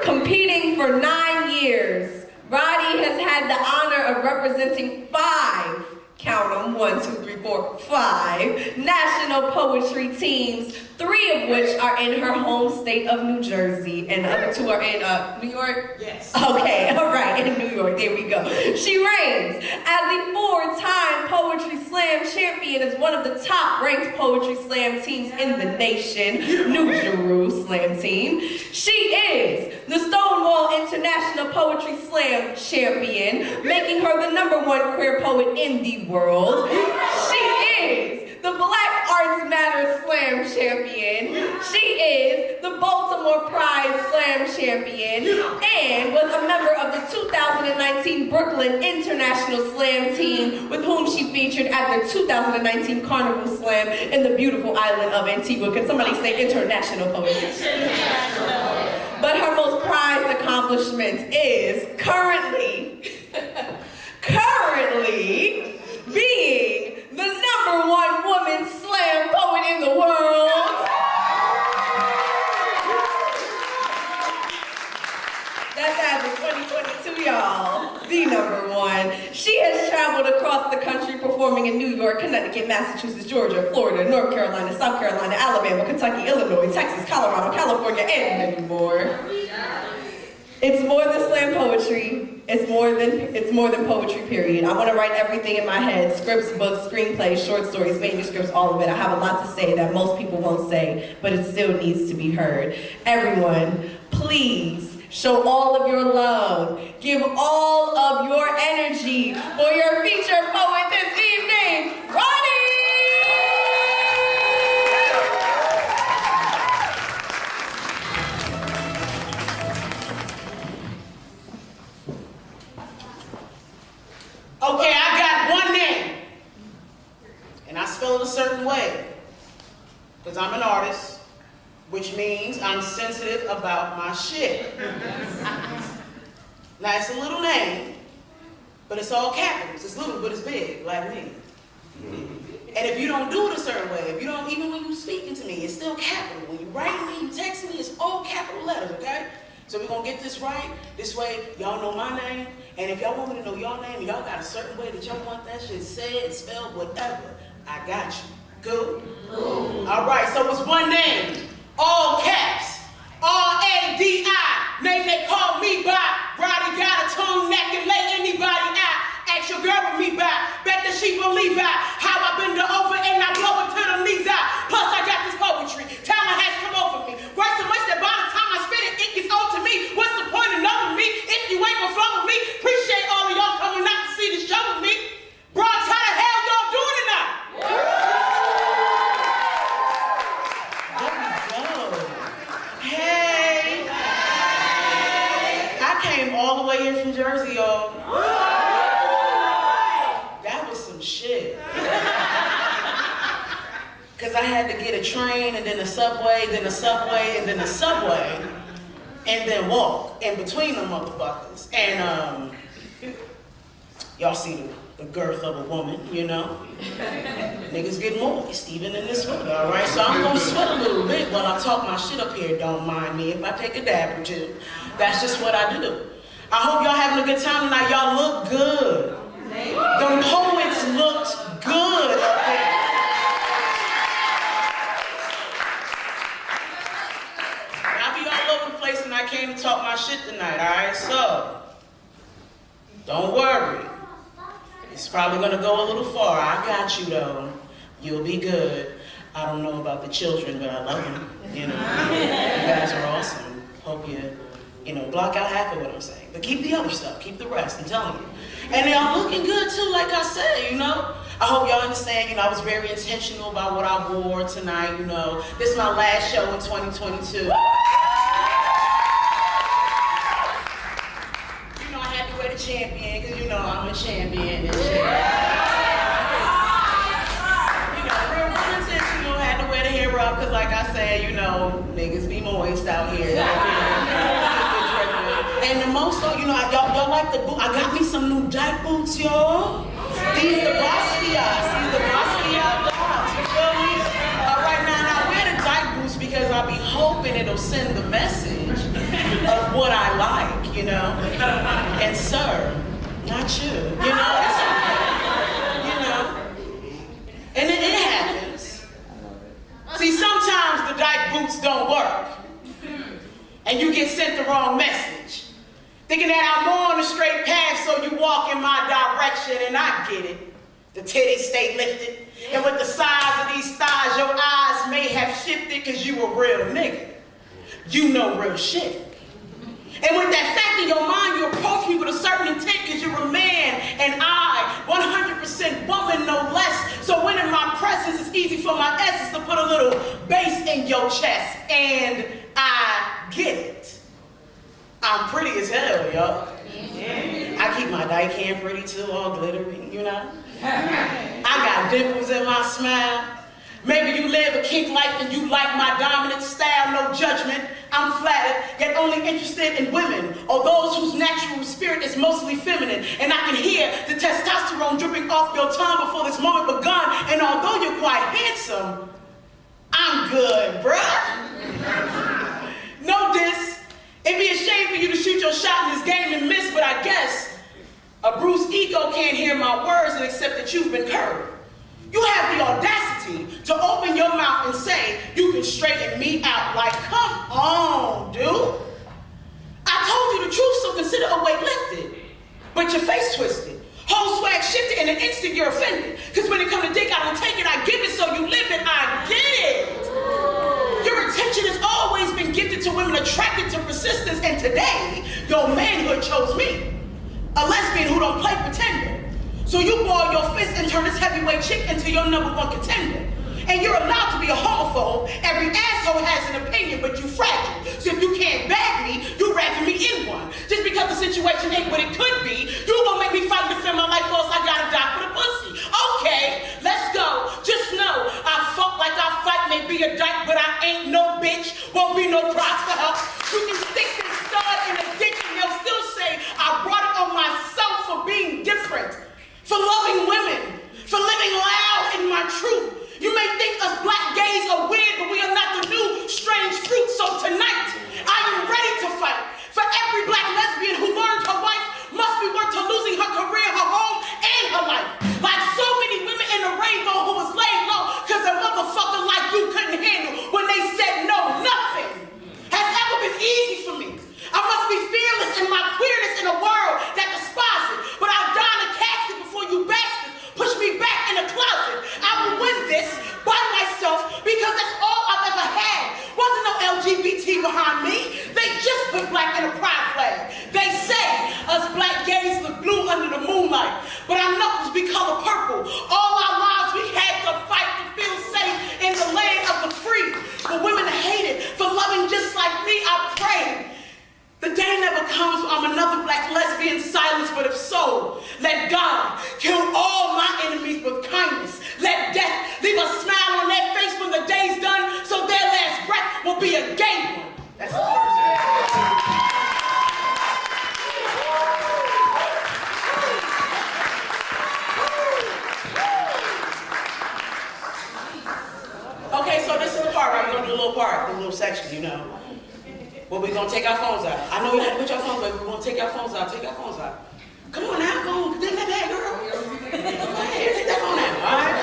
Speaker 2: Competing for 9 years, Roddy has had the honor of representing 5, count them, 1, 2, 3, 4, 5 national poetry teams, 3 of which are in her home state of New Jersey, and the other 2 are in New York?
Speaker 1: Yes.
Speaker 2: Okay, all right, in New York, there we go. She reigns as the 4-time Poetry Slam champion, as one of the top-ranked Poetry Slam teams in the nation, New Jerusalem team. She is the Stonewall International Poetry Slam champion, making her the #1 queer poet in the world. She is the Black Arts Matter Slam champion. She is the Baltimore Pride Slam champion and was a member of the 2019 Brooklyn International Slam team, with whom she featured at the 2019 Carnival Slam in the beautiful island of Antigua. Can somebody say international poetry? But her most prized accomplishment is currently being the #1 woman slam poet in the world. That's as of 2022, y'all. The #1. She has traveled across the country performing in New York, Connecticut, Massachusetts, Georgia, Florida, North Carolina, South Carolina, Alabama, Kentucky, Illinois, Texas, Colorado, California, and many more. It's more than slam poetry. It's more than poetry, period. I want to write everything in my head: scripts, books, screenplays, short stories, manuscripts, all of it. I have a lot to say that most people won't say, but it still needs to be heard. Everyone, please show all of your love. Give all of your energy for your featured poet this evening, Ronnie!
Speaker 12: Okay, I got one name, and I spell it a certain way, because I'm an artist, which means I'm sensitive about my shit. Now, it's a little name, but it's all capitals. It's little, but it's big, like me. And if you don't do it a certain way, if you don't, even when you're speaking to me, it's still capital. When you write me, you text me, it's all capital letters, okay? So we're gonna get this right. This way, y'all know my name. And if y'all want me to know y'all name, and y'all got a certain way that y'all want that shit said, spelled, whatever, I got you. Good? All right, so it's one name. All caps. R-A-D-I. Name they call me by. Roddy got a tongue that can lay anybody out. Ask your girl with me by. Bet that she believe out. How I bend her over and I blow it to the knees out. Plus I got this poetry. Talent has come over me. Word so much that by the time I spit it, it gets old to me. What's the point of knowing me if you ain't gonna flow with me? Appreciate all of y'all coming out to see the show with me. Bronx, how the hell y'all doing tonight? Hey. I came all the way in from Jersey, y'all. That was some shit. Because I had to get a train and then a subway, then a subway, and then a subway, and then walk in between them motherfuckers. And y'all see the girth of a woman, you know? Niggas get moist, even in this weather, all right? So I'm gonna sweat a little bit while I talk my shit up here. Don't mind me if I take a dab or two. That's just what I do. I hope y'all having a good time tonight. Y'all look good. The poets looked good up there. I'll be all over the place and I came to talk my shit tonight, all right? So, don't worry. It's probably gonna go a little far. I got you though. You'll be good. I don't know about the children, but I love them. You know, you guys are awesome. Hope you know, block out half of what I'm saying. But keep the other stuff, keep the rest, I'm telling you. And y'all looking good too, like I said, you know. I hope y'all understand, you know, I was very intentional about what I wore tonight, you know. This is my last show in 2022. You know, I had to wear the champion, because you know I'm a champion and shit. You know, real intentional, had to wear the hair up, because like I said, you know, niggas be moist out here. And the most so, you know, y'all like the boot. I got me some new dyke boots, y'all. These the Basquiat's. These the Basquiat dogs. You feel me? All right, now I wear the dyke boots because I be hoping it'll send the message of what I like, you know. And sir, not you. You know, it's okay. You know. And it happens. See, sometimes the dyke boots don't work. And you get sent the wrong message. Thinking that I'm on the straight path, so you walk in my direction, and I get it. The titties stay lifted, and with the size of these thighs, your eyes may have shifted because you a real nigga. You know real shit. And with that fact in your mind, you for my essence to put a little bass in your chest. And I get it. I'm pretty as hell, y'all. I keep my dyke hand pretty too, all glittery, you know? I got dimples in my smile. Maybe you live a kink life and you like my dominant style, no judgment. I'm flattered, yet only interested in women, or those whose natural spirit is mostly feminine. And I can hear the testosterone dripping off your tongue before this moment begun. And although you're quite handsome, I'm good, bruh. No diss. It'd be a shame for you to shoot your shot in this game and miss, but I guess a bruised ego can't hear my words and accept that you've been curved. You have the audacity to open your mouth and say you can straighten me out. Like, come on, dude. I told you the truth, so consider a weight lifted. But your face twisted. Whole swag shifted, in an instant you're offended. Because when it comes to dick, I don't take it, I give it, so you live it, I get it. Your attention has always been gifted to women attracted to persistence, and today, your manhood chose me. A lesbian who don't play pretender. So you ball your fist and turn this heavyweight chick into your #1 contender. And you're allowed to be a homophobe. Every asshole has an opinion, but you fragile. So if you can't bag me, you rather me in one. Just because the situation ain't what it could be, you gonna make me fight to defend my life, cause I gotta die for the pussy. Okay, let's go. Just know, I fuck like I fight, may be a dyke, but I ain't no bitch. Won't be no cries for help. You can stick this stud in a dick and they'll still say, I brought it on myself for being different. For loving women, for living loud in my truth. You may think us black gays are weird, but we are not the new strange fruit. So tonight, I am ready to fight for every black lesbian who learned her wife must be worth to losing her career, her home, and her life. Like so many women in the rainbow who was laid low because a motherfucker like you couldn't handle when they said no. Nothing has ever been easy for me. I must be fearless in my queerness in a world that despises it. But I'll die in a casket before you bastards push me back in a closet. I will win this by myself because that's all I've ever had. Wasn't no LGBT behind me. They just put black in a pride flag. They say us black gays look blue under the moonlight, but our knuckles be color purple. All our lives we had to fight to feel safe in the land of the free. For women to hate it, for loving just like me, I pray. The day never comes where I'm another black lesbian silence, but if so, let God kill all my enemies with kindness. Let death leave a smile on their face when the day's done, so their last breath will be a gay one. That's the first thing. Okay, so this is the part, right? We're gonna do a little part, a little section, you know. Well, we're gonna take our phones out. I know you had to put your phones away, but we're gonna take our phones out. Take our phones out. Come on now, go on. Take that bag, girl. Go ahead, take that phone out, all right?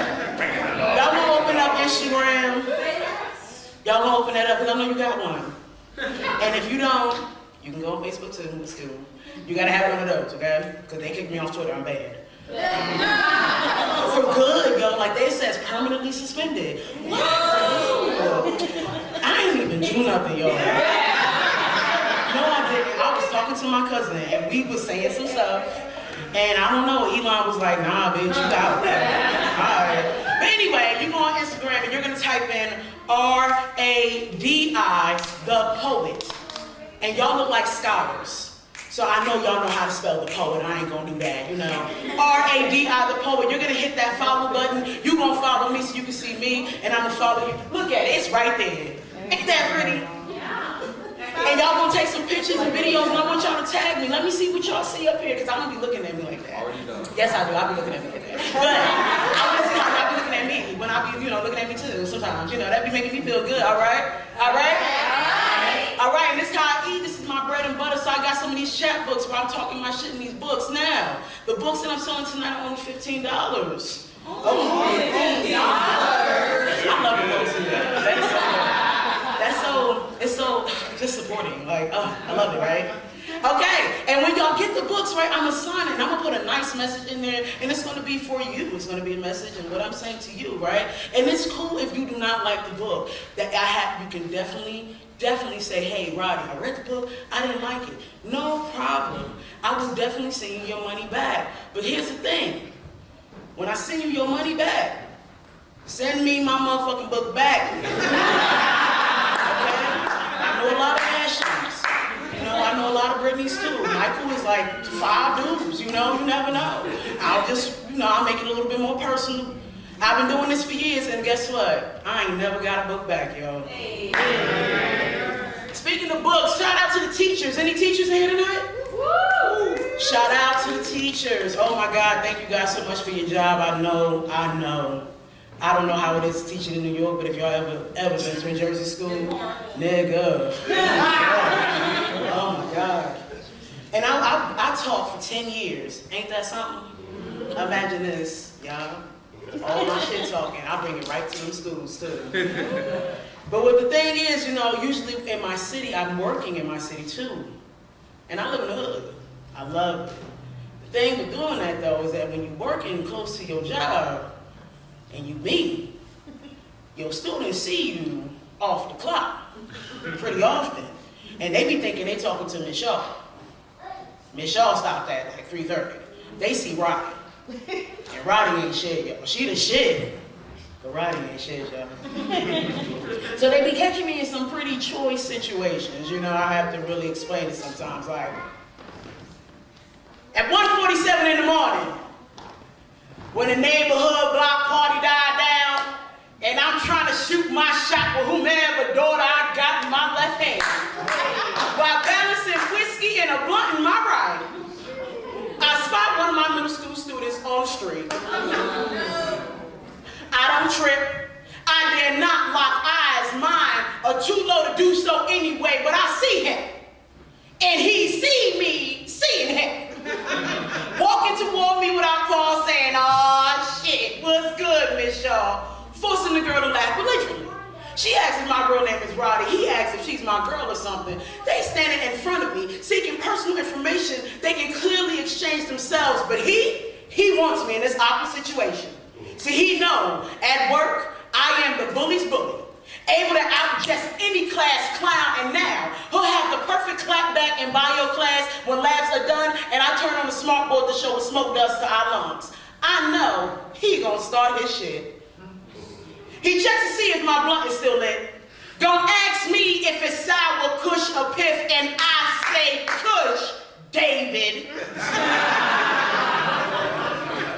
Speaker 12: Y'all gonna open up Instagram. Y'all gonna open that up, because I know you got one. And if you don't, you can go on Facebook too. It's cool. You gotta have one of those, okay? Because they kicked me off Twitter, I'm bad. For good, yo. Like they says permanently suspended. What? I ain't even do nothing, yo. No, I didn't. I was talking to my cousin and we was saying some stuff. And I don't know, Elon was like, nah, bitch, you got that. Alright. But anyway, you go on Instagram and you're gonna type in R-A-D-I, the poet. And y'all look like scholars. So I know y'all know how to spell the poet. I ain't gonna do that, you know. R-A-D-I, the poet. You're gonna hit that follow button. You gonna follow me so you can see me, and I'm gonna follow you. Look at it, it's right there. Ain't that pretty? And y'all gonna take some pictures and videos, and I want y'all to tag me. Let me see what y'all see up here, because I don't be looking at me like that. Yes, I do. I be looking at me like that. But I want to see how y'all be looking at me when I be, looking at me too sometimes. That be making me feel good, all right? All right? All right, and this is how I eat. This is my bread and butter, so I got some of these chat books where I'm talking my shit in these books now. The books that I'm selling tonight are only $15. Oh, $15. I love the books in there. It's so just supporting. Like, I love it, right? Okay, and when y'all get the books, right, I'm gonna sign it, and I'm gonna put a nice message in there, and it's gonna be for you. It's gonna be a message and what I'm saying to you, right? And it's cool if you do not like the book. You can definitely say, hey, Roddy, I read the book, I didn't like it. No problem. I will definitely send you your money back. But here's the thing. When I send you your money back, send me my motherfucking book back. Okay? I know a lot of Ashleys. You know, I know a lot of Britneys too. Michael is like 5 dudes, you know, you never know. I'll just, I'll make it a little bit more personal. I've been doing this for years, and guess what? I ain't never got a book back, yo. Hey. Speaking of books, shout out to the teachers. Any teachers here tonight? Woo! Shout out to the teachers. Oh my God, thank you guys so much for your job. I know. I don't know how it is teaching in New York, but if y'all ever been to a Jersey school, nigga. Oh my God. And I taught for 10 years. Ain't that something? Imagine this, y'all. All my shit talking, I bring it right to them schools too. But what the thing is, usually in my city, I'm working in my city too. And I live in the hood. I love it. The thing with doing that though is that when you're working close to your job and you meet, your students see you off the clock pretty often. And they be thinking they talking to Miss Shaw. Miss Shaw stopped at like 3:30. They see Roddy. And Roddy ain't shit, y'all. She the shit. But Roddy ain't shit, y'all. So they be catching me in some pretty choice situations. I have to really explain it sometimes. Like, at 1:47 in the morning, when the neighborhood block party died down, and I'm trying to shoot my shot with whomever daughter I got in my left hand, while balancing whiskey and a blunt in my right, I spot one of my middle school students on the street. I don't trip. I dare not lock eyes. Mine are too low to do so anyway, but I see him. And he see me seeing him. Walking toward me without pause saying, "Aw, shit, what's good, Miss Shaw?" Forcing the girl to laugh belligerently. She asks if my real name is Roddy. He asks if she's my girl or something. They standing in front of me, seeking personal information they can clearly exchange themselves, but he wants me in this awkward situation. See, he know, at work, I am the bully's bully, able to outjust any class clown, and now he'll have the perfect clapback in bio class when labs are done, and I turn on the smart board to show what smoke does to our lungs. I know he gonna start his shit. He checks to see if my blunt is still lit. Don't ask me if it's sour, kush, or piff, and I say kush, David.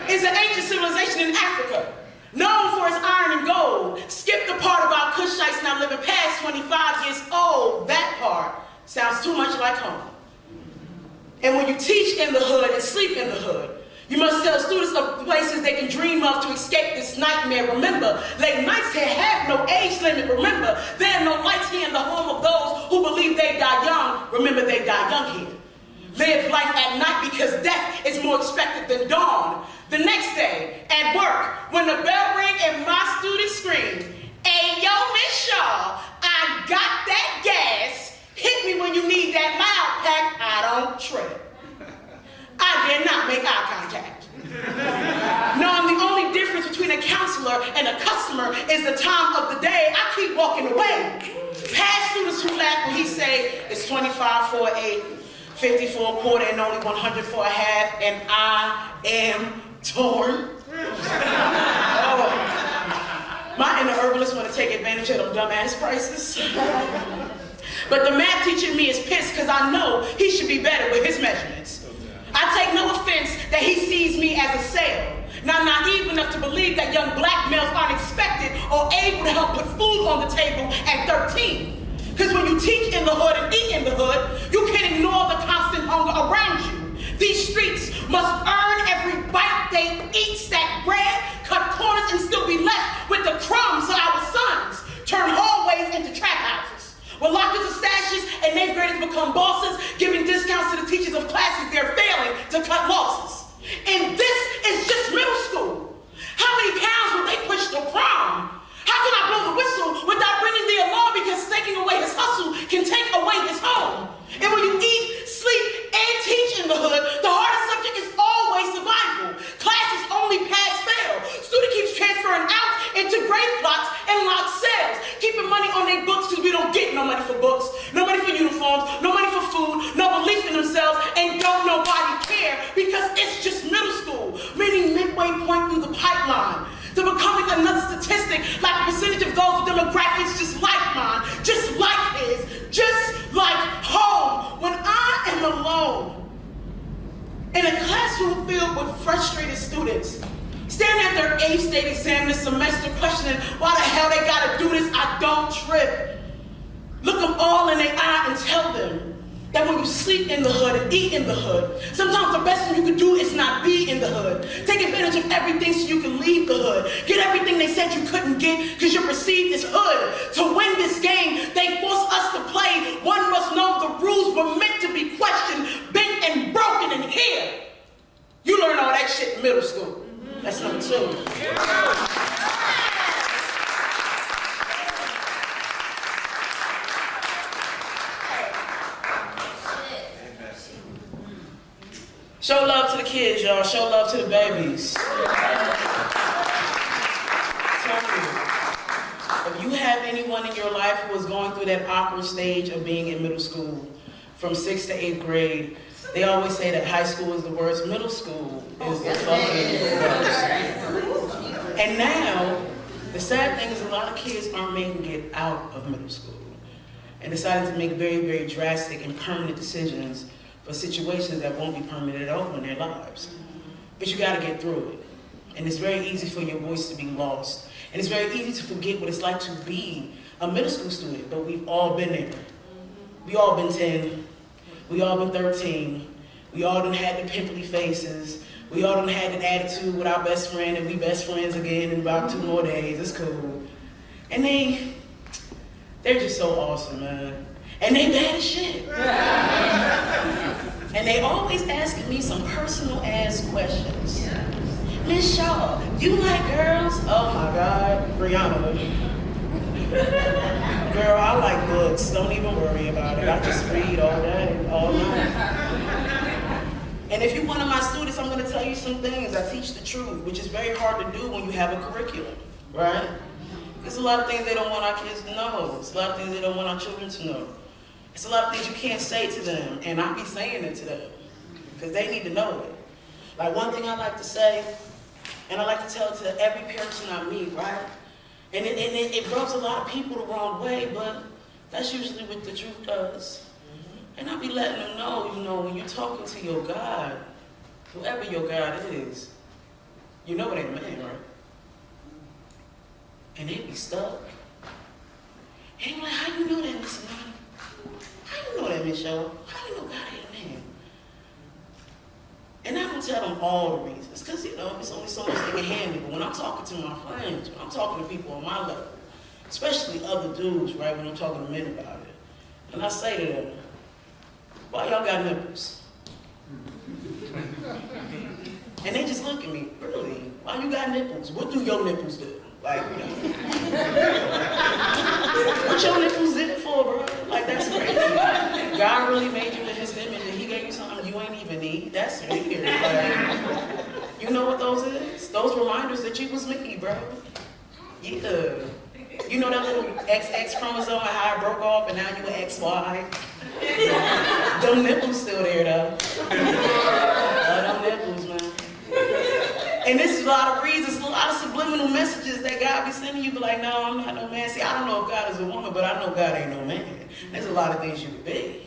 Speaker 12: It's an ancient civilization in Africa, known for its iron and gold. Skip the part about Kushites not living past 25 years old. That part sounds too much like home. And when you teach in the hood and sleep in the hood, you must tell students of places they can dream of to escape this nightmare. Remember, late nights here have no age limit. Remember, there are no lights here in the home of those who believe they die young. Remember, they die young here. Live life at night because death is more expected than dawn. The next day, at work, when the bell rings and my students scream, "Hey, yo, Miss Shaw, I got that gas. Hit me when you need that loud pack." I don't trip. I dare not make eye contact. Knowing the only difference between a counselor and a customer is the time of the day, I keep walking away. Past students who laugh when he say, "It's 25 for an 8, 50 for a quarter, and only 100 for a half," and I am torn. Oh. My inner herbalist want to take advantage of them dumbass prices. But the math teacher in me is pissed because I know he should be better with his measurements. I take no offense that he sees me as a sale. Now, naive enough to believe that young black males aren't expected or able to help put food on the table at 13. Because when you teach in the hood and eat in the hood, you can ignore the constant hunger around you. These streets must earn every bite they eat, stack bread, cut corners, and still be left with the crumbs so our sons turn hallways into trap houses, where lockers are stashes and 8th graders become bosses, giving discounts to the teachers of classes they're failing to cut losses. And this is just middle school. How many pounds will they push to prom? How can I blow the whistle without ringing the alarm because taking away his hustle can take away his home? And when you eat, sleep, and teach in the hood, the hardest subject is always survival. Classes only pass-fail. Student keeps transferring out into grade plots and locked cells, keeping money on their books because we don't get no money for books, no money for uniforms, no money for food, no belief in themselves, and don't nobody care because it's just middle school, meaning midway point through the pipeline. The We're becoming another statistic, like a percentage of those with demographics just like mine, just like his, just like home. When I am alone in a classroom filled with frustrated students, standing at their 8th state exam this semester questioning why the hell they gotta do this, I don't trip. Look them all in their eye and tell them that when you sleep in the hood and eat in the hood, sometimes the best thing you can do is not be in the hood. Take advantage of everything so you can leave the hood. Get everything they said you couldn't get because you're perceived as hood. To win this game, they force us to play. One must know the rules were meant to be questioned, bent and broken, and here. You learn all that shit in middle school. That's number 2. Show love to the kids, y'all. Show love to the babies. Tell me, if you have anyone in your life who is going through that awkward stage of being in middle school, from 6th to 8th grade, they always say that high school is the worst, middle school is the fucking worst. And now, the sad thing is a lot of kids aren't making it out of middle school and deciding to make very, very drastic and permanent decisions for situations that won't be permanent at all in their lives. But you gotta get through it. And it's very easy for your voice to be lost. And it's very easy to forget what it's like to be a middle school student, but we've all been there. We all been 10, we all been 13, we all done had the pimply faces, we all done had an attitude with our best friend and we best friends again in about 2 more days, it's cool. And they're just so awesome, man. And they bad as shit. And they always asking me some personal ass questions. Miss Shaw, you like girls? Oh my God, Brianna. Girl, I like books. Don't even worry about it. I just read all day, all night. And if you're one of my students, I'm gonna tell you some things. I teach the truth, which is very hard to do when you have a curriculum, right? There's a lot of things they don't want our kids to know. There's a lot of things they don't want our children to know. It's a lot of things you can't say to them, and I be saying it to them, because they need to know it. Like one thing I like to say, and I like to tell it to every person I meet, right? And it rubs a lot of people the wrong way, but that's usually what the truth does. And I be letting them know, when you're talking to your God, whoever your God is, you know it ain't a man, right? And they be stuck. And they be like, how you know that, Miss Anani? How you know that, Miss Shaw? How you know God ain't a man? And I don't tell them all the reasons, because, it's only so much they can handle. But when I'm talking to my friends, when I'm talking to people on my level, especially other dudes, right, when I'm talking to men about it, and I say to them, why y'all got nipples? And they just look at me, really? Why you got nipples? What do your nipples do? Like, what your nipples did for, bro? Like, that's crazy. God really made you in his image and he gave you something you ain't even need. That's weird. Like, you know what those is? Those reminders that you was me, bro. Yeah. You know that little XX chromosome and how it broke off and now you an XY? Them nipples still there, though. Them nipples, man. And this is a lot of reasons, a lot of subliminal messages that God be sending you, be like, no, I'm not no man. See, I don't know if God is a woman, but I know God ain't no man. There's a lot of things you could be,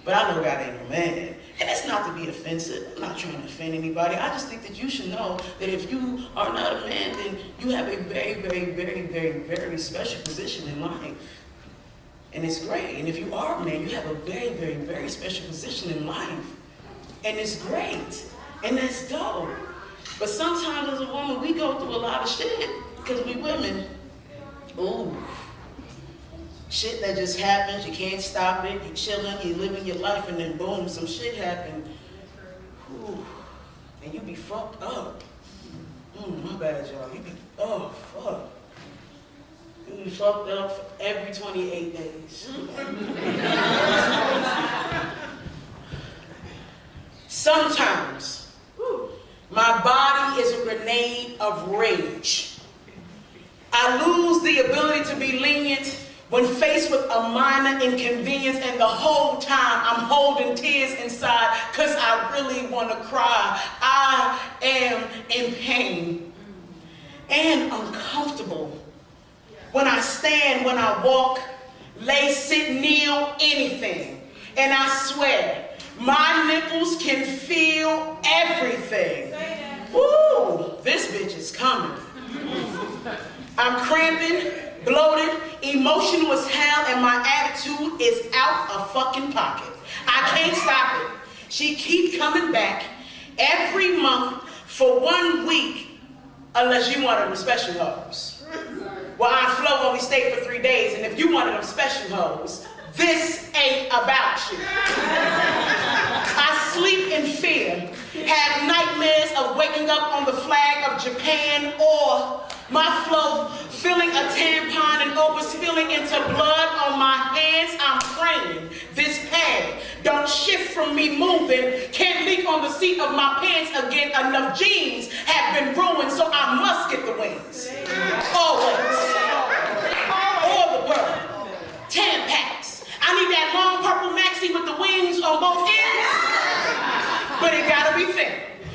Speaker 12: but I know God ain't no man. And that's not to be offensive. I'm not trying to offend anybody. I just think that you should know that if you are not a man, then you have a very, very, very, very, very special position in life. And it's great. And if you are a man, you have a very, very, very special position in life. And it's great. And that's dope. But sometimes as a woman, we go through a lot of shit because we women. Ooh. Shit that just happens, you can't stop it, you're chilling, you're living your life, and then boom, some shit happened. Ooh. And you be fucked up. My bad, y'all. You be, oh, fuck. You be fucked up for every 28 days. Sometimes, my body is a grenade of rage. I lose the ability to be lenient when faced with a minor inconvenience, and the whole time I'm holding tears inside because I really want to cry. I am in pain. and uncomfortable. When I stand, when I walk, lay, sit, kneel, anything. And I swear, my nipples can feel everything. Woo, this bitch is coming. I'm cramping, bloated, emotional as hell, and my attitude is out of fucking pocket. I can't stop it. She keep coming back every month for 1 week, unless you wanted them special hoes. Well, Aunt Flo only stayed for 3 days, and if you wanted them special hoes, this ain't about you. I sleep in fear, have nightmares of waking up on the flag of Japan, or my Flo filling a tampon and overspilling into blood on my hands. I'm praying this pad don't shift from me moving, can't leak on the seat of my pants again. Enough jeans have been ruined, so I must get the wings. Always. Or the pearl. 10 packs. I need that long purple maxi with the wings on both ends, but it gotta be thin.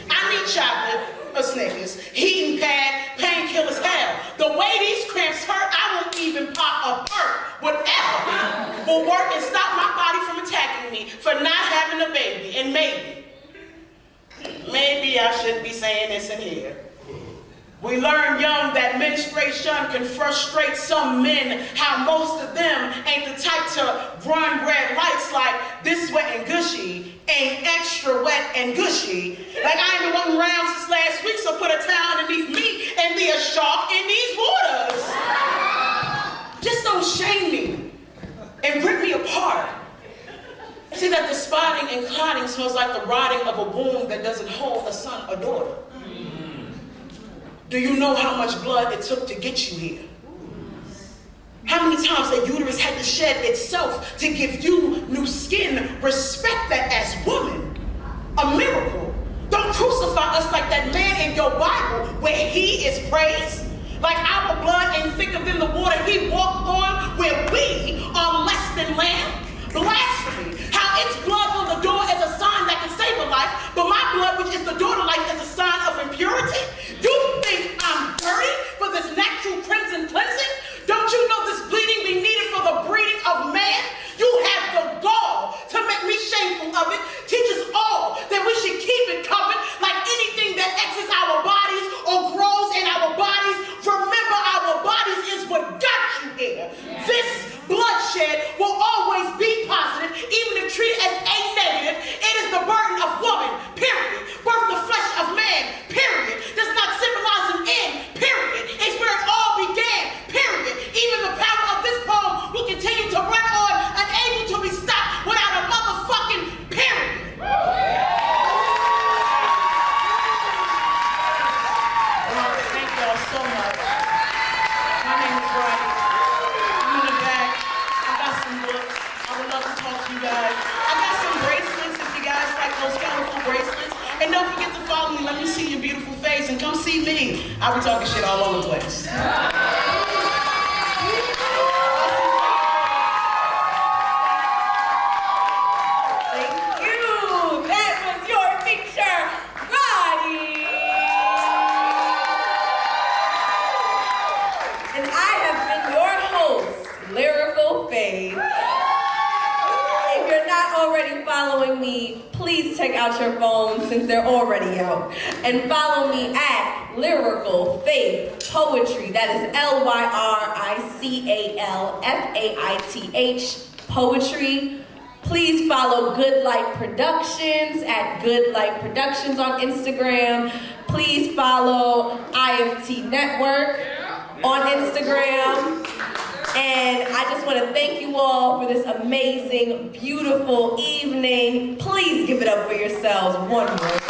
Speaker 12: I need chocolate, a Snickers, heating pad, painkillers, hell. The way these cramps hurt, I won't even pop a perk. Whatever will work and stop my body from attacking me for not having a baby. And maybe I shouldn't be saying this in here. We learn young that menstruation can frustrate some men, how most of them ain't the type to run red lights like this wet and gushy ain't extra wet and gushy. Like I ain't been walking around since last week, so put a towel underneath me and be a shark in these waters. Just don't shame me and rip me apart. See that the spotting and clotting smells like the rotting of a womb that doesn't hold a son or daughter. Do you know how much blood it took to get you here? How many times that uterus had to shed itself to give you new skin? Respect that as woman. A miracle. Don't crucify us like that man in your Bible where he is praised. Like our blood ain't thicker than the water he walked on, where we are less than lamb. Blasphemy. How its blood on the door is a sign that can save a life, but my blood, which is the door to life, is a sign of impurity? You think I'm dirty for this natural crimson cleansing? Don't you know this bleeding be needed for the breeding of man? You have the gall to make me shameful of it. Teach us all that we should keep it covered like anything that exits our bodies or grows in our bodies. Remember, our bodies is what got you here. This bloodshed will always be positive, even if treated as A negative. It is the burden of woman, period. Birth the flesh of man, period. Does not symbolize an end, period. It's where it all began, period. Even the power of this poem will continue to run on, unable to be stopped without a motherfucking period. Thank y'all so much. My name is Brian. I'm in the back. I got some books. I would love to talk to you guys. I got some bracelets if you guys like those colorful bracelets. And don't forget to follow me. Let me see your beautiful face and come see me. I'll be talking shit all over the place.
Speaker 2: Lyrical B.A.A.D. If you're not already following me, please check out your phones since they're already out. And follow me at Lyrical Faith Poetry. That is LYRICALFAITH Poetry. Please follow Good Light Productions at Good Light Productions on Instagram. Please follow IFT Network on Instagram. And I just want to thank you all for this amazing, beautiful evening. Please give it up for yourselves one more time.